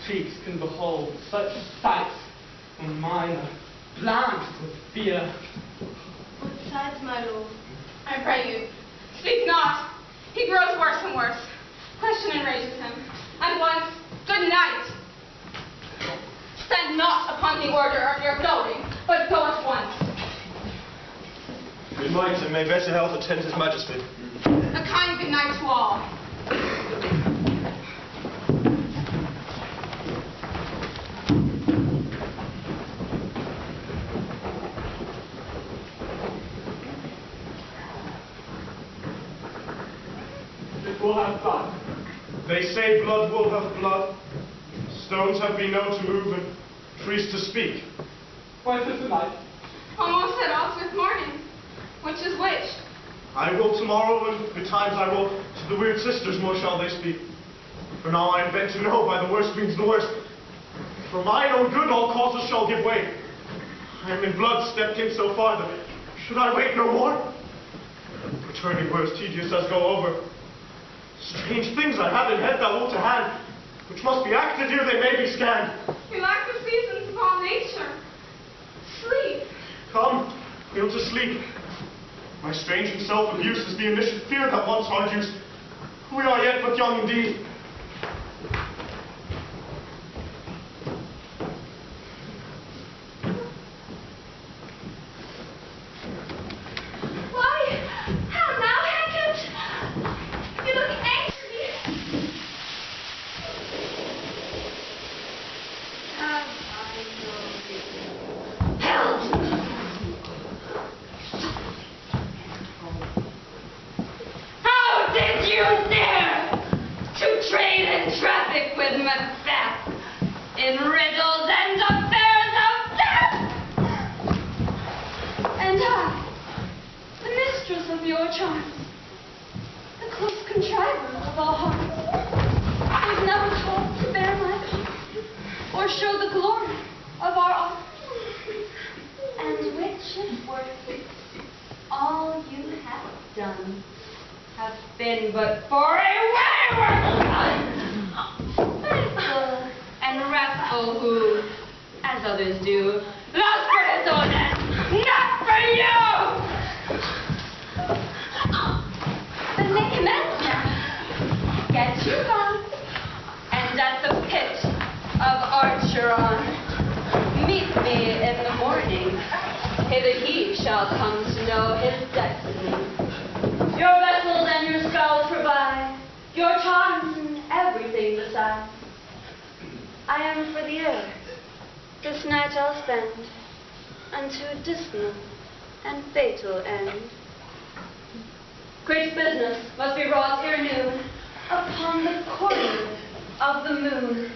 cheeks can behold such sights, when mine are blanched with fear. What sides, my lord? I pray you, speak not. He grows worse and worse. Question enrages him. At once, good night. Stand not upon the order of your going, but go at once. Good night, and may better health attend his majesty. A kind good night to all. It will have blood. They say blood will have blood. Stones have been known to move and trees to speak. Why is this a night? Almost at Oxford morning. Which is which? I will tomorrow, and betimes I will to the weird sisters, more shall they speak. For now I invent to know by the worst means the worst. For mine own good all causes shall give way. I am in blood stepped in so far that should I wait no more? Returning were as tedious as go over. Strange things I have in head that will to hand, which must be acted ere they may be scanned. We lack the seasons of all nature. Sleep. Come, we'll to sleep. My strange and self-abuse is the initiate fear that once argues. We are yet but young indeed. Why, how now, Hackett? You look angry. Have I no held? How did you dare to trade and traffic with Macbeth in riddles and affairs of death? And I, the mistress of your charms, the close contriver of all hearts, was never taught to bear my part, or show the glory of our art. And which is worth All you have done has been but for a wayward son, faithful and wrathful who, as others do, loves for his own end, not for you! Then make amends now. Get you gone, and at the pit of Archeron, meet me in the morning. Hither he shall come to know his destiny. Your vessels and your spells provide, your charms and everything beside. I am for the air. This night I'll spend unto a dismal and fatal end. Great business must be wrought ere noon upon the corner of the moon.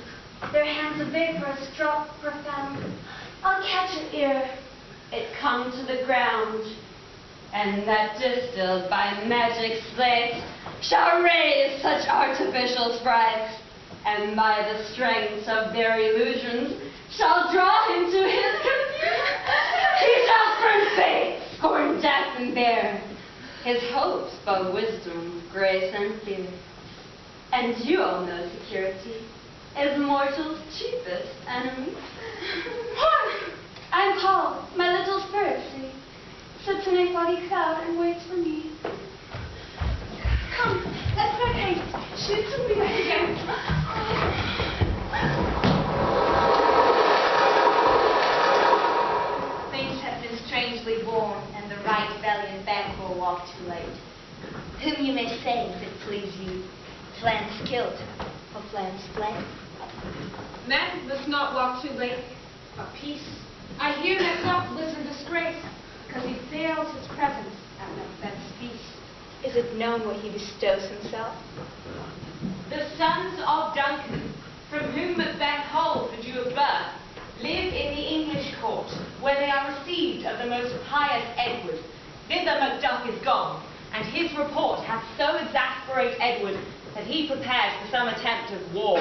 Their hands of vaporous drop profound. I'll catch it ere it come to the ground, and that distilled by magic slate shall raise such artificial sprites, and by the strength of their illusions shall draw him to his confusion. He shall spurn fate, scorn death, and bear his hopes but wisdom, grace, and fear. And you all know security is mortal's cheapest enemy. Hark! I'm Paul, my little spirit see, sits in a foggy cloud and waits for me. Come, let's make haste. She'll soon be back again. Things have been strangely born, and the right valiant Banquo walked too late. Whom you may say, if it please you, Flan's killed, or Flan's fled. Men must not walk too late. A peace. I hear Macbeth lives in disgrace, because he fails his presence at Macbeth's feast. Is it known what he bestows himself? The sons of Duncan, from whom Macbeth holds the due of birth, live in the English court, where they are received of the most pious Edward. Thither Macduff is gone, and his report hath so exasperate Edward that he prepares for some attempt of war.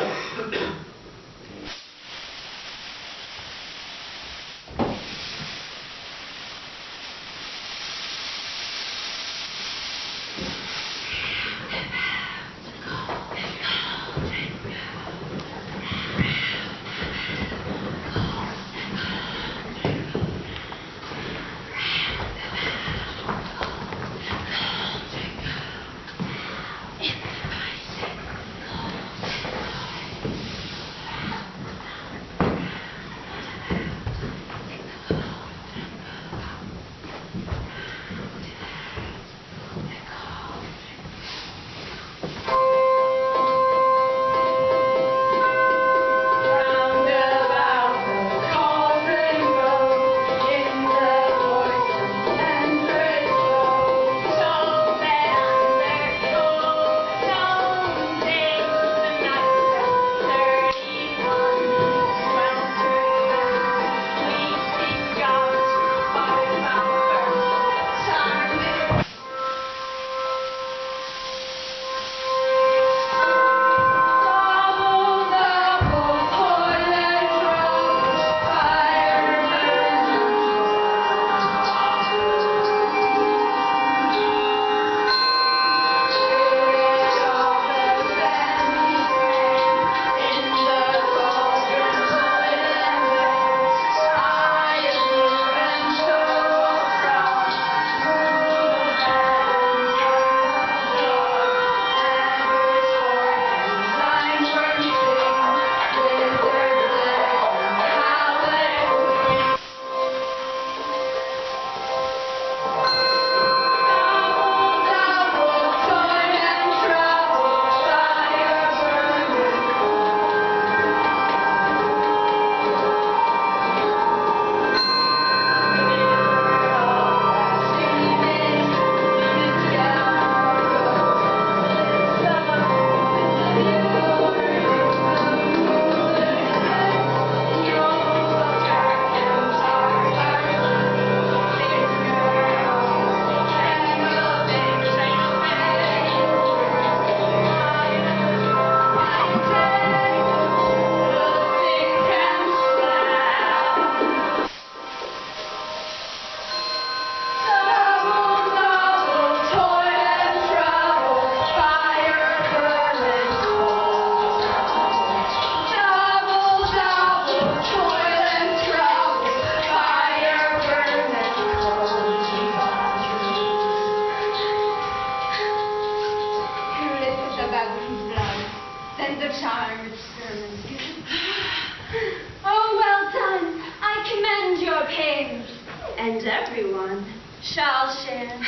shall share.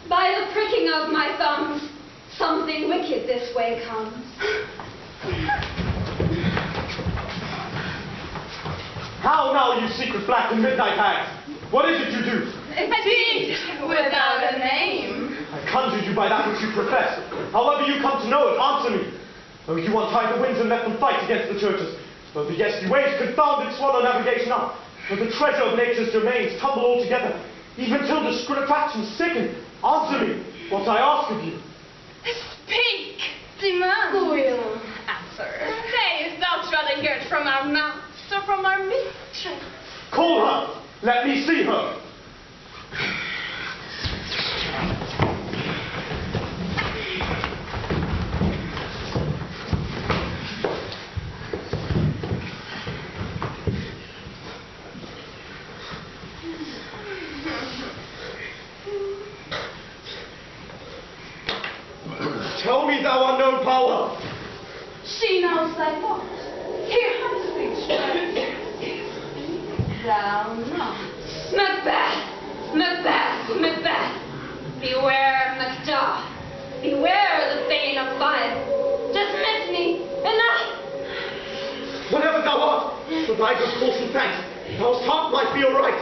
By the pricking of my thumbs, something wicked this way comes. How now, you secret black and midnight hags? What is it you do? Indeed, without a name. I conjured you by that which you profess. However you come to know it, answer me. Though you untie the winds and let them fight against the churches, though the yeasty waves confound and swallow navigation up, though the treasure of nature's domains tumble all together, even till discreet attractions sicken, answer me what I ask of you. Speak, demand. Who will answer? Sayest thou rather hear it from our mouths or from our mistress? Call her. Let me see her. Tell me, thou unknown power. She knows thy thought. Hear her speech. Thou knowest. Macbeth! Macbeth! Macbeth! Beware Macduff! Beware the Bane of Fire! Dismiss me, and Whatever thou art, for thy good cause and thanks, thou's heart might be aright.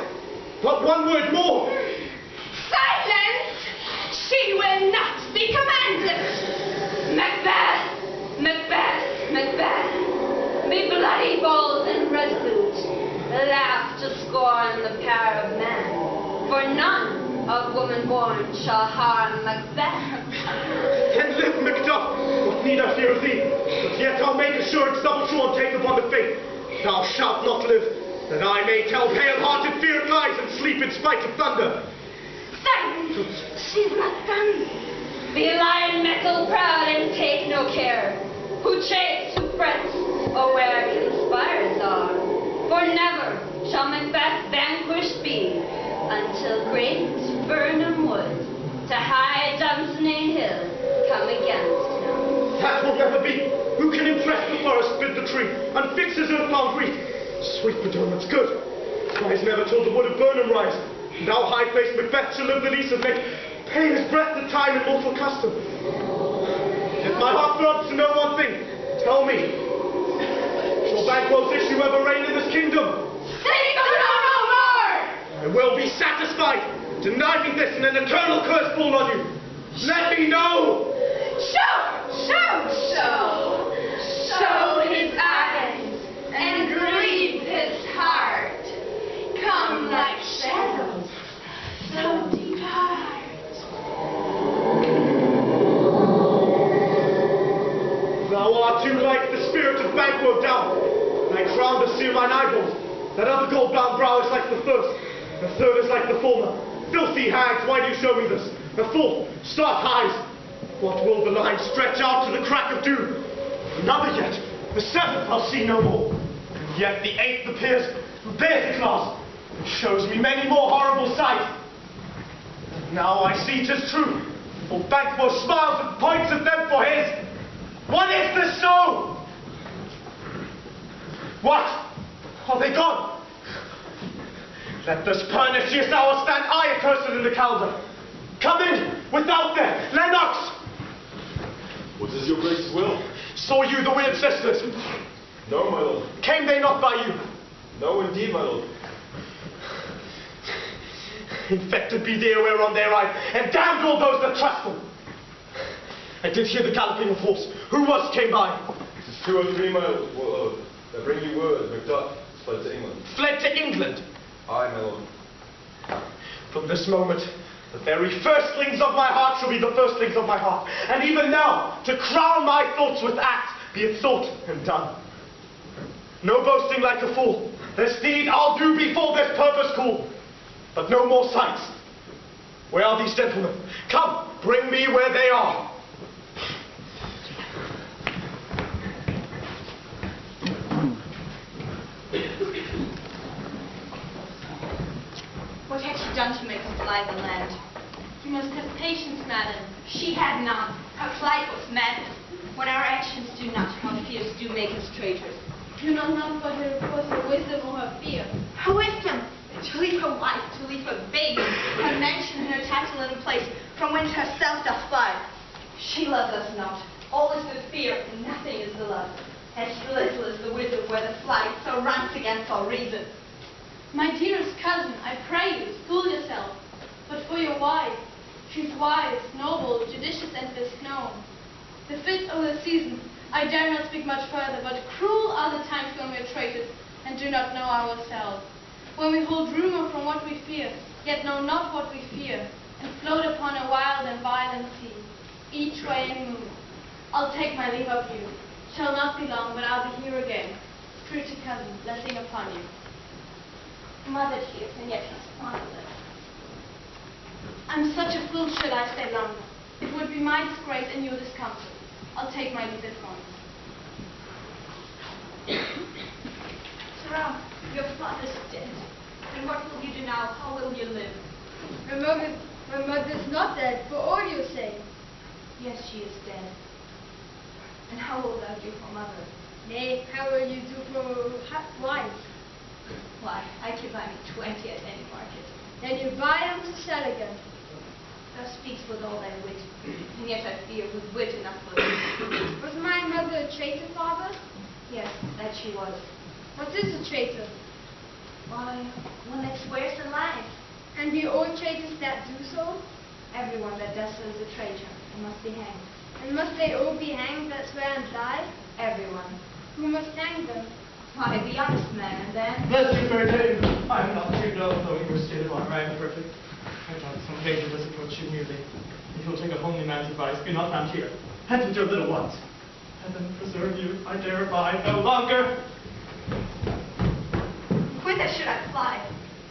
But one word more. Silence! She will not be commanded! Macbeth! Macbeth! Macbeth! Be bloody, bold, and resolute. Laugh to scorn the power of man, for none of woman born shall harm Macbeth. Then live, Macduff. What need I fear of thee? But yet I'll make assurance double sure and take upon the faith. Thou shalt not live, that I may tell pale-hearted feared lies and sleep in spite of thunder. Silence! She's not done. Be lion metal proud and take no care. Who chase, who frets, or where conspires are. For never shall Macbeth vanquished be, until great Burnham Wood, to high Dunsinane Hill, come against him. That will never be. Who can impress the forest, bid the tree, and fix his earth-bound wreath? Sweet predominance, good. Rise never till the wood of Burnham rise. And thou high-faced Macbeth shall live the lease of make, pay his breath to time and mortal custom. Yet my heart throbs to know one thing. Tell me, shall Banquo's issue ever reign in this kingdom? Say no more! I will be satisfied, denying this and an eternal curse fall on you. Let me know! Show his eyes and grieve his heart. Come like shadows, so depart. Thou art too like the spirit of Banquo down. Thy crown does sear mine eyeballs. That other gold-bound brow is like the first. The third is like the former. Filthy hags, why do you show me this? The fourth, stark eyes. What will the line stretch out to the crack of doom? Another yet. The seventh I'll see no more. And yet the eighth appears, who bears the glass, and shows me many more horrible sights. And now I see 'tis true, for Banquo smiles and points at them for his. What is this so? What? Are they gone? Let this pernicious hour stand I accursed in the calendar. Come in, without there, Lennox! What is your grace's will? Saw you the weird sisters? No, my lord. Came they not by you? No, indeed, my lord. Infected be the air on their eye, and damned all those that trust them. I did hear the galloping of horse. Who was came by? It is 2 or 3 miles. I bring you word, Macduff has fled to England. Fled to England? Aye, my lord. From this moment, The very firstlings of my heart shall be the firstlings of my heart. And even now, to crown my thoughts with act, be it thought and done. No boasting like a fool. This deed I'll do before this purpose cool. But no more sights. Where are these gentlemen? Come, bring me where they are. What had she done to make us fly the land? You must have patience, madam. She had none. Her flight was madness. When our actions do not, our fears do make us traitors. You know not but her was her wisdom or her fear. Her wisdom! To leave her wife, to leave her baby, her mansion and her title in a place from whence herself doth fly. She loves us not. All is the fear, and nothing is the love. As little is the wisdom where the flight so runs against all reason. My dearest cousin, I pray you, school yourself. But for your wife, she's wise, noble, judicious, and best known. The fit of the season, I dare not speak much further, but cruel are the times when we are traitors, and do not know ourselves. When we hold rumour from what we fear, yet know not what we fear, and float upon a wild and violent sea, each way and move. I'll take my leave of you. Shall not be long, but I'll be here again. Pretty cousin, blessing upon you. Mother tears, and yet he's fatherless. I'm such a fool should I stay longer. It would be my disgrace and your discomfort. I'll take my leave at once. Sirrah, your father's dead. And what will you do now? How will you live? My mother's not dead, for all you say. Yes, she is dead. And how will thou do for mother? Nay, how will you do for wife? Why, I could buy me 20 at any market. Then you buy them to sell again. Thou speaks with all thy wit, and yet I fear with wit enough for thee. Was my mother a traitor, father? Yes, that she was. What is a traitor? Why, one that swears a lie. And be all traitors that do so? Everyone that does so is a traitor, and must be hanged. And must they all be hanged that swear and lie? Everyone. Who must hang them? Why, the honest man, and then... Bless you, fair dame. I am not too dull, though in your state of honor I am perfect. I doubt some danger does approach you nearly. If you'll take a homely man's advice, be not found here. Hence with your little ones. Heaven preserve you, I dare abide no longer. Whither should I fly?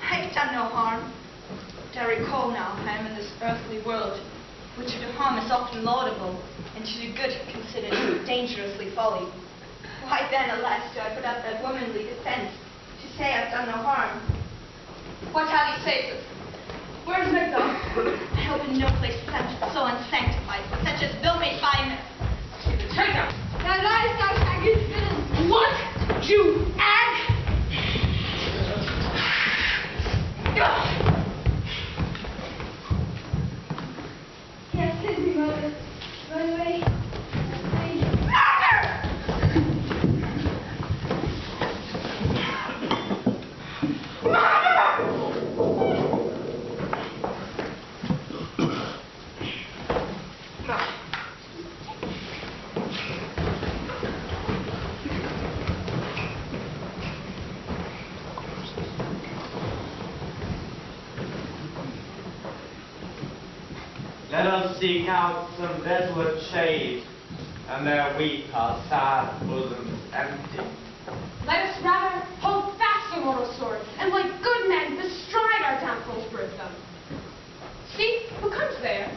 I've done no harm. But I recall now I am in this earthly world, which to do harm is often laudable, and to do good considered dangerously folly. Why then, alas, do I put up that womanly defense to say I've done no harm? What have you say, sis? Where's Macbeth? I hope in no place so unsanctified, such as Bill may find. Traitor! Thou liest, thou haggard villain! What? You ag! Yes, send me, mother. Run away. Let us seek out some desolate shade, and there weep our sad bosoms empty. Let us rather hold fast the mortal sword, and like good men bestride our downfalls for them. See, who comes there?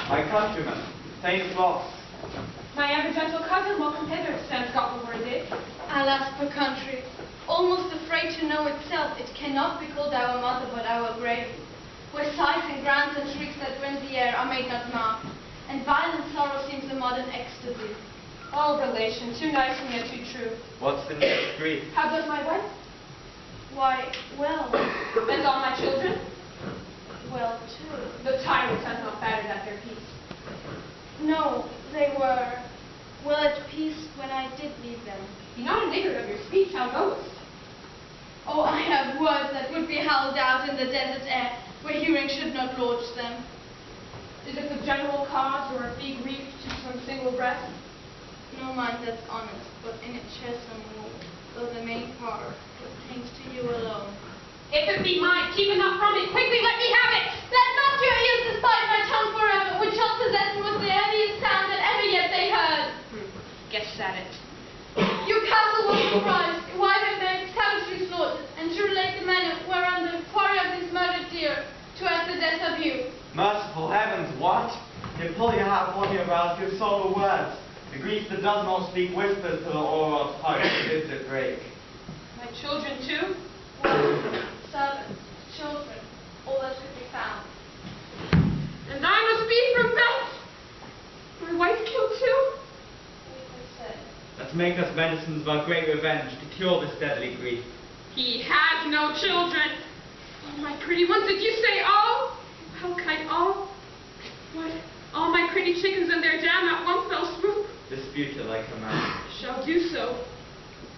My countrymen, thanks lots. My ever gentle cousin, welcome hither, stands Scotland where it is. Alas, poor country, almost afraid to know itself, it cannot be called our mother, but our grave, where sighs and groans and shrieks that rend the air are made not marked, and violent sorrow seems a modern ecstasy. Oh, relation, too nice and yet too true. What's the next grief? How does my wife? Why, well, And all my children? well, too. The tyrants have not battered at their peace. No, they were well at peace when I did leave them. Be not a niggard of your speech, how goest? Oh, I have words that would be howled out in the desert air, where hearing should not lodge them. Is it the general cause, or a big grief to some single breast? No mind that's honest, but in it shares some woe, though the main part pertains to you alone. If it be mine, keep it not from me. Quickly, let me have it. Let not your ears despise my tongue forever, which shall possess me with the heaviest sound that ever yet they heard. Guess at it. Your castle was surprised, your wife and babes savagely slaughtered, and to relate the manner whereon the quarry of this murdered deer, to ask the death of you. Merciful heavens, what? Yet pull your hat upon your brows, give sober words. The grief that does not speak whispers to the awe of heart bids it break. My children, too? Servants, children, all that could be found. And I must be from Beth. My wife killed too? Let's make us medicines by great revenge to cure this deadly grief. He has no children. Oh, my pretty ones, did you say all? How kite all? What? All my pretty chickens and their dam at one fell swoop? Dispute it like a man. Shall do so.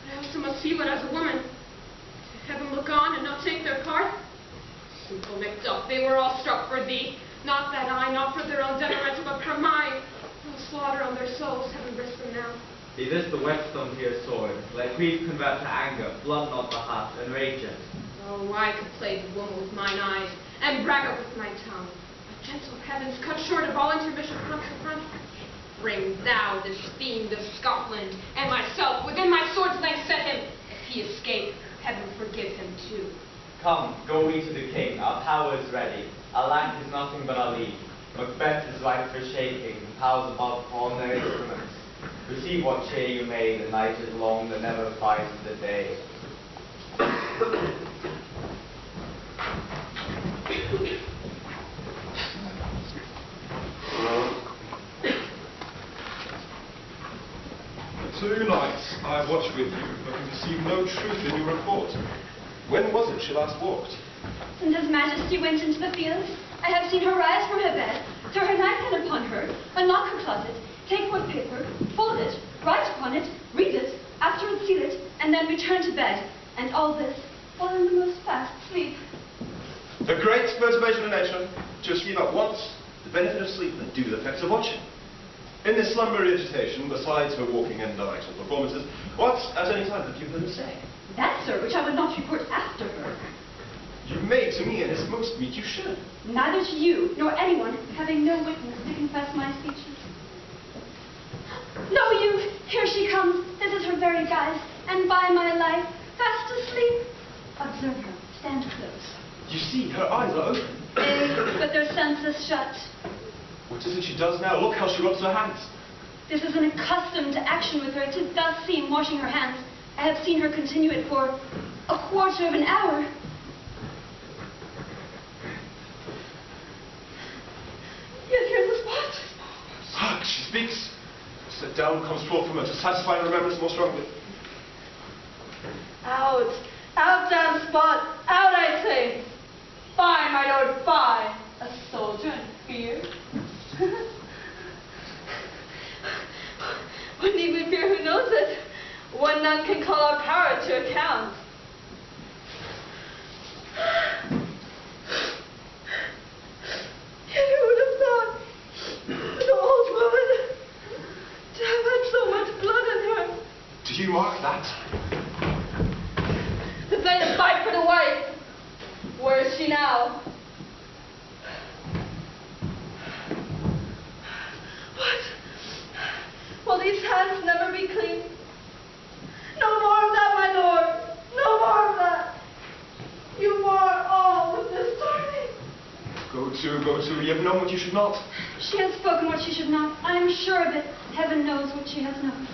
But I also must feel it as a woman. To heaven look on and not take their part. Simple Macduff, they were all struck for thee. Not that I, not for their own demerits, but for mine. No slaughter on their souls, heaven rest them now. Be this the whetstone to your sword. Let grief convert to anger, blood not the heart, and rage it. Oh, I could play the woman with mine eyes, and brag up with my tongue. But gentle heavens, cut short of all intermission front to front. Bring thou this fiend of Scotland, and myself within my sword's length set him. If he escape, heaven forgive him too. Come, go we to the king, our power is ready. Our land is nothing but our league. Macbeth is ripe for shaking, and powers above upon their instruments. Receive what cheer you may, the night is long, that never finds the day. For 2 nights I have watched with you, but can perceive no truth in your report. When was it she last walked? Since His Majesty went into the fields, I have seen her rise from her bed, throw her nightgown upon her, unlock her closet, take wood paper, fold it, write upon it, read it, afterwards seal it, and then return to bed. And all this while in the most fast sleep. The great motivation of nature, to receive at once the benefit of sleep and do the effects of watching. In this slumbery agitation, besides her walking and intellectual performances, what at any time have you heard her say? That, sir, which I would not report after her. You may to me, and it's most meet you should. Neither to you, nor anyone, having no witness to confess my speeches. Lo, you! Here she comes. This is her very guise, and by my life, fast asleep. Observe her. Stand close. You see, her eyes are open. But their senses shut. What is it she does now? Look how she rubs her hands. This is an accustomed action with her. It does seem washing her hands. I have seen her continue it for a quarter of an hour. Yet here's the spot. Hark, she speaks. Set down comes forth from her to satisfy remembrance more strongly. Out! Out, damn spot! Out, I say! Fie, my lord, fie! A soldier in fear? What need we fear? Who knows it? One none can call our power to account. Yet who would have thought an old woman to have had so much blood in her? Do you mark that? To play the fight for the wife. Where is she now? What? Will these hands never be clean? No more of that, my lord. No more of that. You bore all with this story. Go to. You have known what you should not. She has spoken what she should not. I am sure of it. Heaven knows what she has known.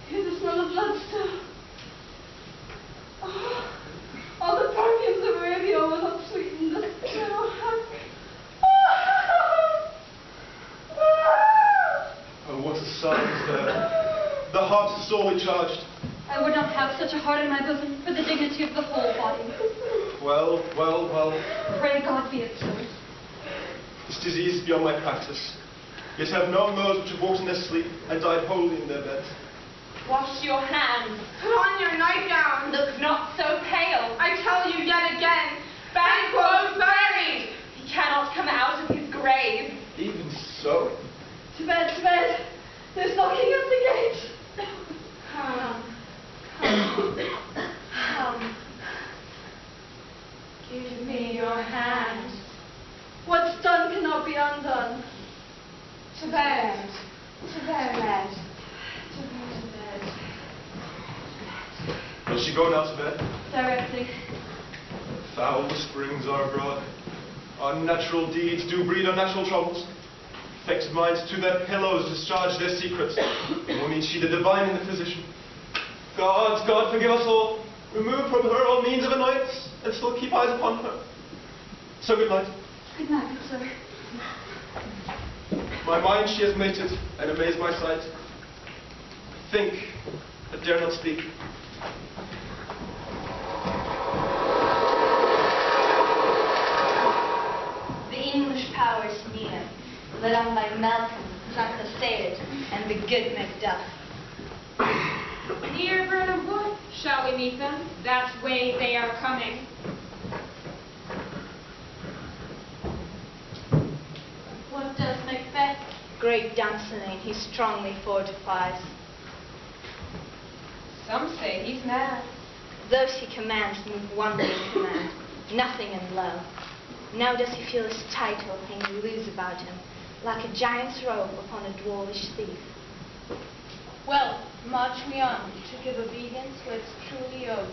Hear the smell of blood still. Oh, all the perfumes of Arabia will not sweeten this little heart. Oh, what a silence there. The heart is sorely charged. I would not have such a heart in my bosom for the dignity of the whole body. Well. Pray God be it so. This disease is beyond my practice. Yet I have known those which have walked in their sleep and died wholly in their beds. Wash your hands. Put on your nightgown. Look not so pale. I tell you yet again, Banquo's buried. He cannot come out of his grave. Even so. to bed, to bed. There's knocking at the gate. Come, come. Give me your hand. What's done cannot be undone. To bed. To bed. To bed. Will she go now to bed? Directly. Foul whisperings are abroad. Unnatural deeds do breed unnatural troubles. Affected minds to their pillows discharge their secrets. Nor needs she the divine and the physician. God forgive us all. Remove from her all means of annoyance, and still keep eyes upon her. So good night. Good night, good sir. My mind she has mated, and amazed my sight. Think, but dare not speak. The English power is near, led on by Malcolm, Clancassade, and the good Macbeth. Near Burnham Wood, shall we meet them? That way they are coming. What does Macbeth? Great Dunsinane he strongly fortifies. Some say he's mad. Those he commands move wonder in command, nothing in love. Now does he feel his title hang loose about him, like a giant's robe upon a dwarvish thief. Well, march we on to give obedience where it's truly owed.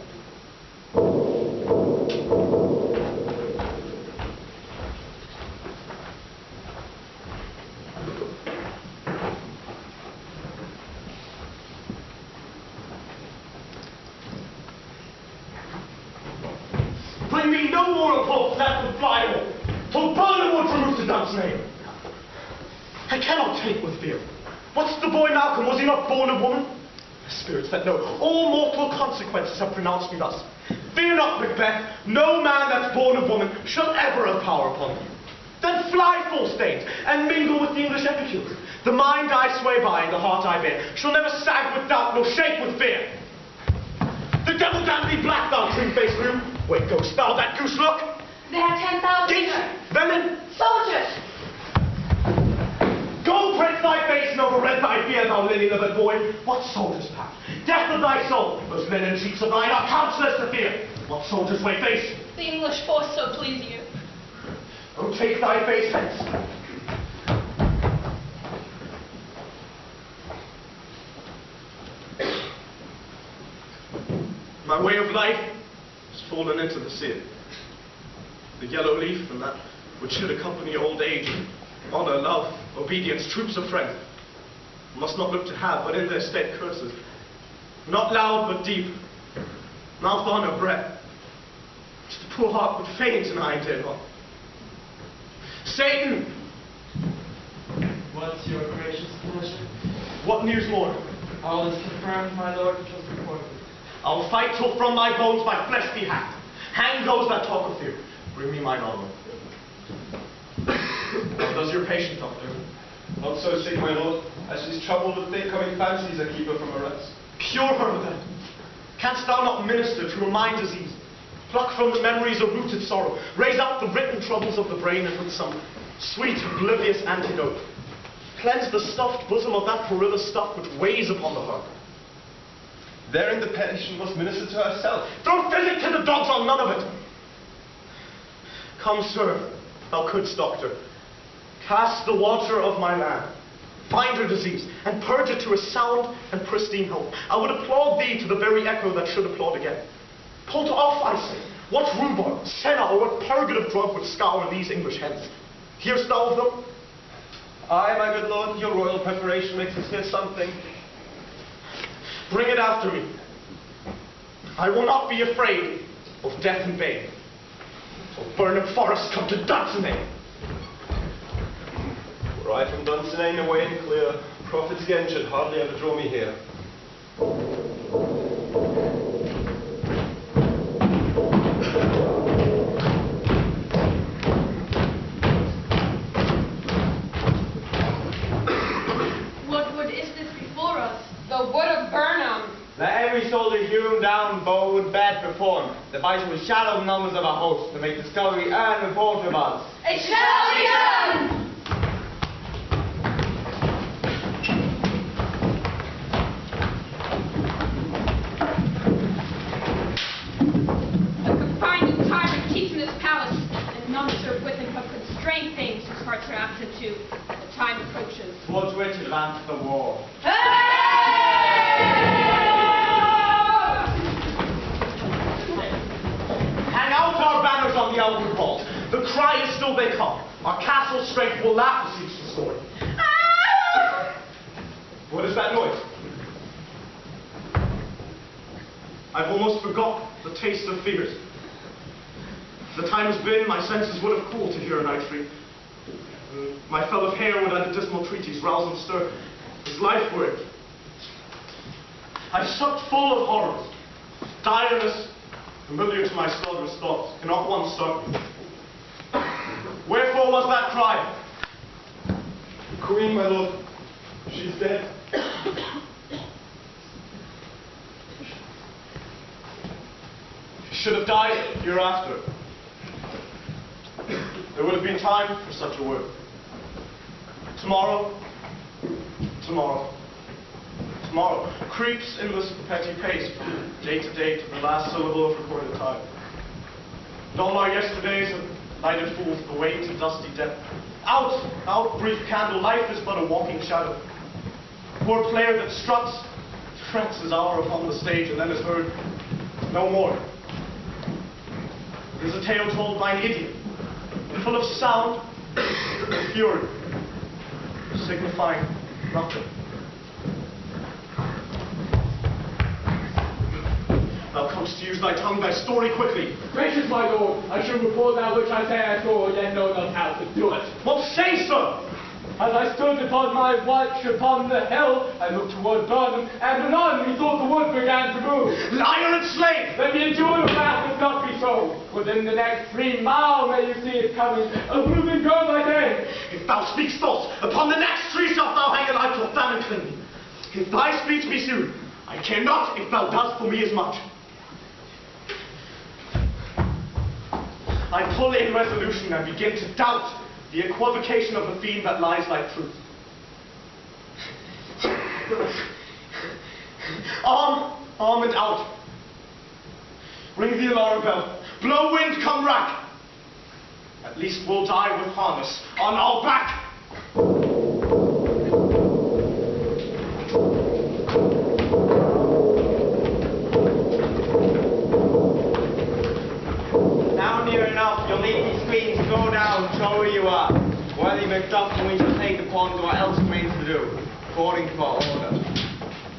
Bring me no more reports that would fly away, till Burnham Wood from Rooster Dunsinane. I cannot take with fear. What's the boy Malcolm? Was he not born of woman? The spirits that know all mortal consequences have pronounced me thus. Fear not, Macbeth. No man that's born of woman shall ever have power upon thee. Then fly, full stains, and mingle with the English epicures. The mind I sway by and the heart I bear shall never sag with doubt nor shake with fear. The devil damn thee black, thou trim-faced groom. Where goest thou, that goose look? They have 10,000. Geese, vermin, Soldiers! go print thy face and overread thy fear, thou lily-livered boy. What soldiers pass? Death of thy soul. Those linen cheeks of thine are counsellors to fear. What soldiers way face? The English force so please you. Oh, take thy face hence. My way of life has fallen into the sea. The yellow leaf and that which should accompany old age, honor, love, obedience, troops of friends, must not look to have, but in their stead curses. Not loud, but deep, mouth on a breath, which the poor heart would faint and I dare not. Satan! What's your gracious pleasure? What news more? All is confirmed, my lord, which was reported. I'll fight till from my bones my flesh be hacked. Hang those that talk of fear. Bring me my novel. How does your patient, doctor? Not so sick, my lord, as she's troubled with thick coming fancies that keep her from her rest. Cure her then. Canst thou not minister to a mind disease? Pluck from the memories a rooted sorrow. Raise up the written troubles of the brain and with some sweet, oblivious antidote. Cleanse the stuffed bosom of that puerile stuff which weighs upon the heart. Therein the patient must minister to herself. Throw physic to the dogs on none of it. Come, sir, thou couldst, doctor. Cast the water of my land. Find her disease, and purge it to a sound and pristine health. I would applaud thee to the very echo that should applaud again. Pull to off, I say. What rhubarb, senna, or what purgative drug would scour these English heads? Hearest thou of them? Aye, my good lord, your royal preparation makes us hear something. Bring it after me. I will not be afraid of death and bane. So Burnham Forest come to Dunsinane. Were I from Dunsinane away and clear, prophets again should hardly ever draw me here. What wood is this before us? The wood of Burnham. Let every soldier hewn down, bold, bed perform. The vital shallow numbers of a host to make discovery and report of us. It shall be done! A confined tyrant teaching his to. The time approaches. Towards which advance the war. Hang out our banners on the outward walls. The cry is still they come. Our castle strength will laugh to cease the story. What is that noise? I've almost forgot the taste of fears. If the time has been, my senses would have cooled to hear a night shriek. My fell of hair would at a dismal treatise rouse and stir, as life were it. I've supped full of horrors. Direness, familiar to my sluggish thoughts, cannot one start me. Wherefore was that cry? The Queen, my lord, she's dead. She should have died hereafter. There would have been time for such a word. Tomorrow, tomorrow, tomorrow creeps in this petty pace from day to day to the last syllable of recorded time. And all our yesterdays have lighted fools the way to dusty death. Out, out, brief candle, life is but a walking shadow. Poor player that struts, frets his hour upon the stage, and then is heard no more. It is a tale told by an idiot, full of sound and fury, signifying nothing. Thou comest to use thy tongue, thy story quickly. Gracious my lord, I shall report that which I say I saw, yet know not how to do it. What say, sir? As I stood upon my watch upon the hill, I looked toward Burnham, and anon methought the wood began to move. Liar and slave! Let me endure the wrath if not be so. Within the next 3 miles may you see it coming, a moving girl by day. If thou speakst false, upon the next tree shalt thou hang, and I shall famine cling thee. If thy speech be sooth, I care not if thou dost for me as much. I pull in resolution and begin to doubt the equivocation of the fiend that lies like truth. Arm and out. Ring the alarm bell. Blow wind, come rack. At least we'll die with harness on our back. Now near enough, your leafy screens go down, show who you are. Worthy Macduff, and we shall take upon what else remains to do, according to our order.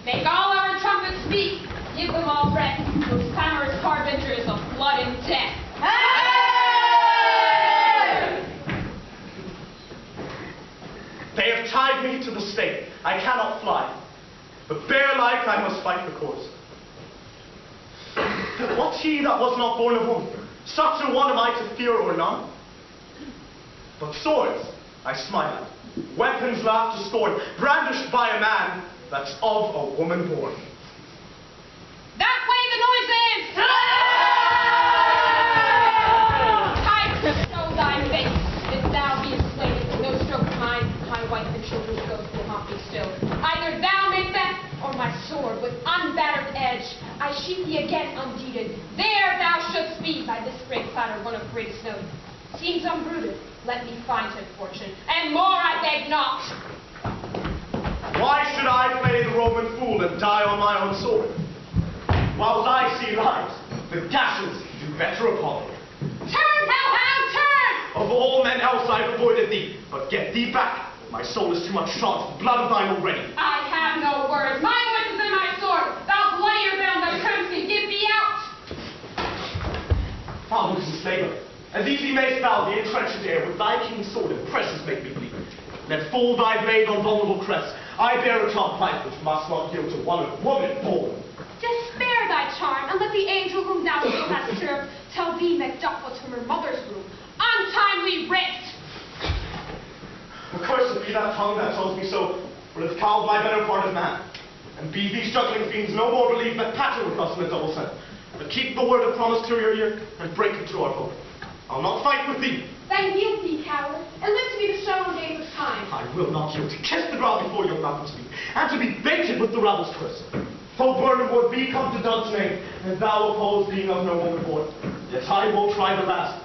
Make all our trumpets speak. Give them all breath. Those clamorous harbingers of blood and death. They have tied me to the stake. I cannot fly. But bare life I must fight the cause. What's he that was not born of woman? Such a one am I to fear or none. But swords I smile at. Weapons laugh to scorn, brandished by a man that's of a woman born. That way the noise is! Time to show thy face. If thou beest slain with no stroke of mine, my wife and children's ghosts will haunt me still. Either thou, Macbeth, or my sword with unbattered edge, I sheath thee again undeeded. There thou shouldst be by this great platter, one of greatest note. Seems unbrooded, let me find him fortune, and more I beg not. Why should I play the Roman fool and die on my own sword? Whilst I see lives, the gashes do better upon me. Turn, hellhound, turn! Of all men else I've avoided thee, but get thee back. My soul is too much shod for blood of thine already. I have no words. My voice is in my sword. Thou bloodier villain that tempts me, get thee out! Foul and slaver, as easy mayst thou the entrenched air with thy king's sword and presses make me bleed. Let fall thy blade on vulnerable crest. I bear a top plight which must not yield to one of woman born. Just spare thy charm, and let the angel whom thou so hast served tell thee Macduff was from her mother's womb. Untimely rest! Accursed be that tongue that tells me so, for it hath cowed my better part of man. And be these juggling fiends no more believe that patter with us in a double sense, but keep the word of promise to your ear, and break it to our hope. I'll not fight with thee. Then yield thee, coward, and live to be the shown days of time. I will not yield to kiss the ground before your mouth speak, and to be baited with the rabble's curse. Though Burnham would be come to Doug's name, and thou oppose being of no woman born, yet I will try the last.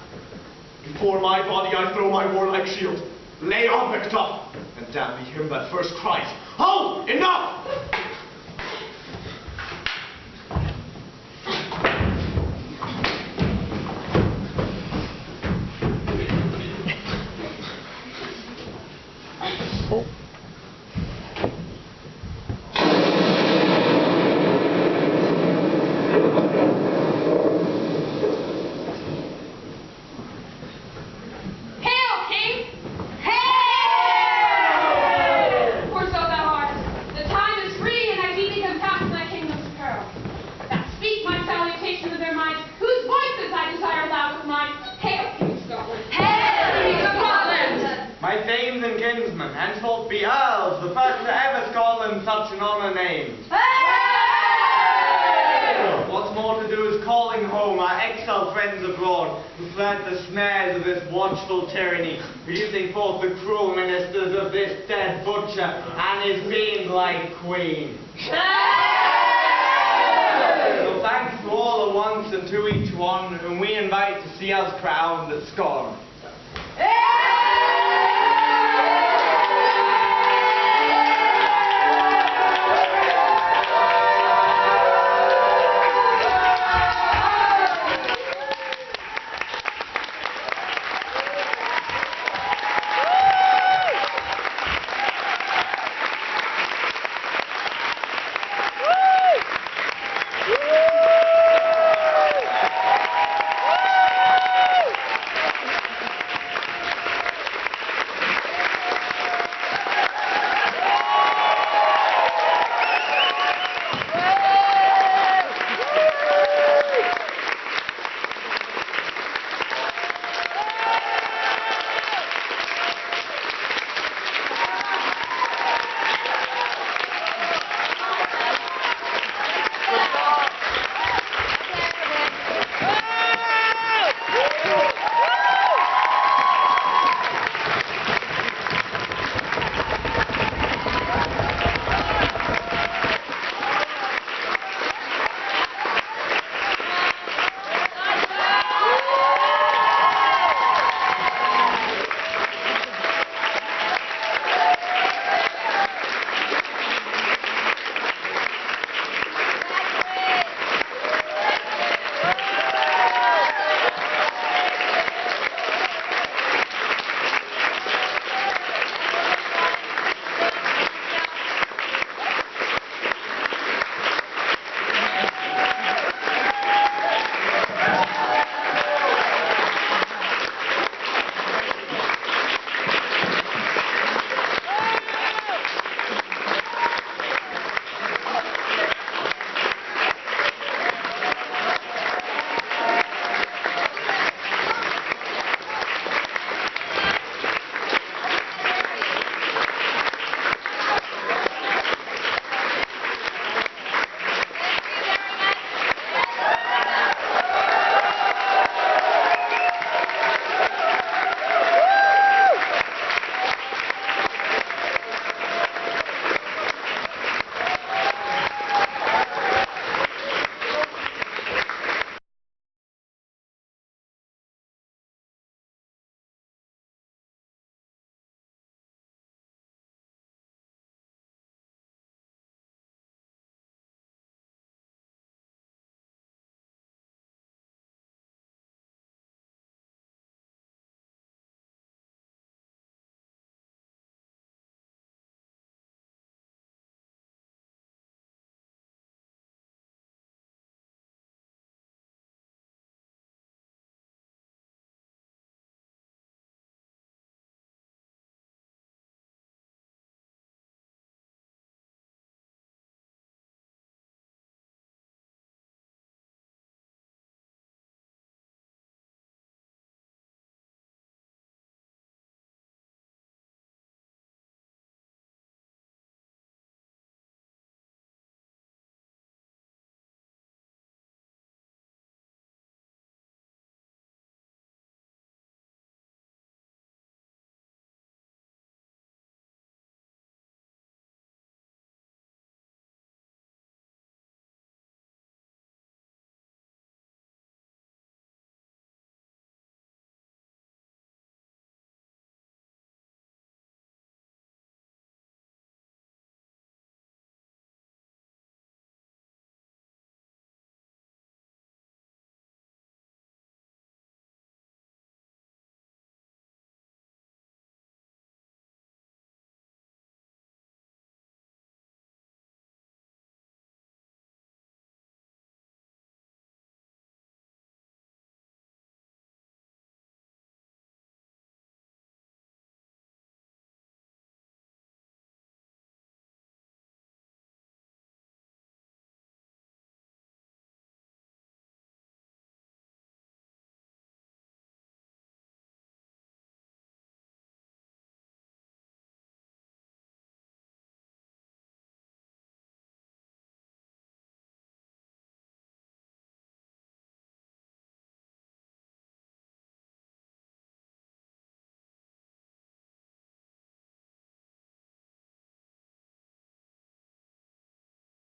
Before my body I throw my warlike shield. Lay on, Macduff! And damn me him that first cries, "Ho! Enough!" Hail, King! Poor so thou art. The time is free, and I see thee come past my kingdom's peril. Now speak my salutation to their minds, whose voices I desire loud with mine. Hail, King of Scotland! Hail, King of Scotland! My thanes and kinsmen, henceforth be earls, the first that ever Scotland such an honour named. What's more to do is calling home our exiled friends abroad, who fled the snares of this watchful tyranny, producing forth the cruel ministers of this dead butcher and his fiend-like queen. So thanks to all at once and to each one whom we invite to see us crowned at Scone.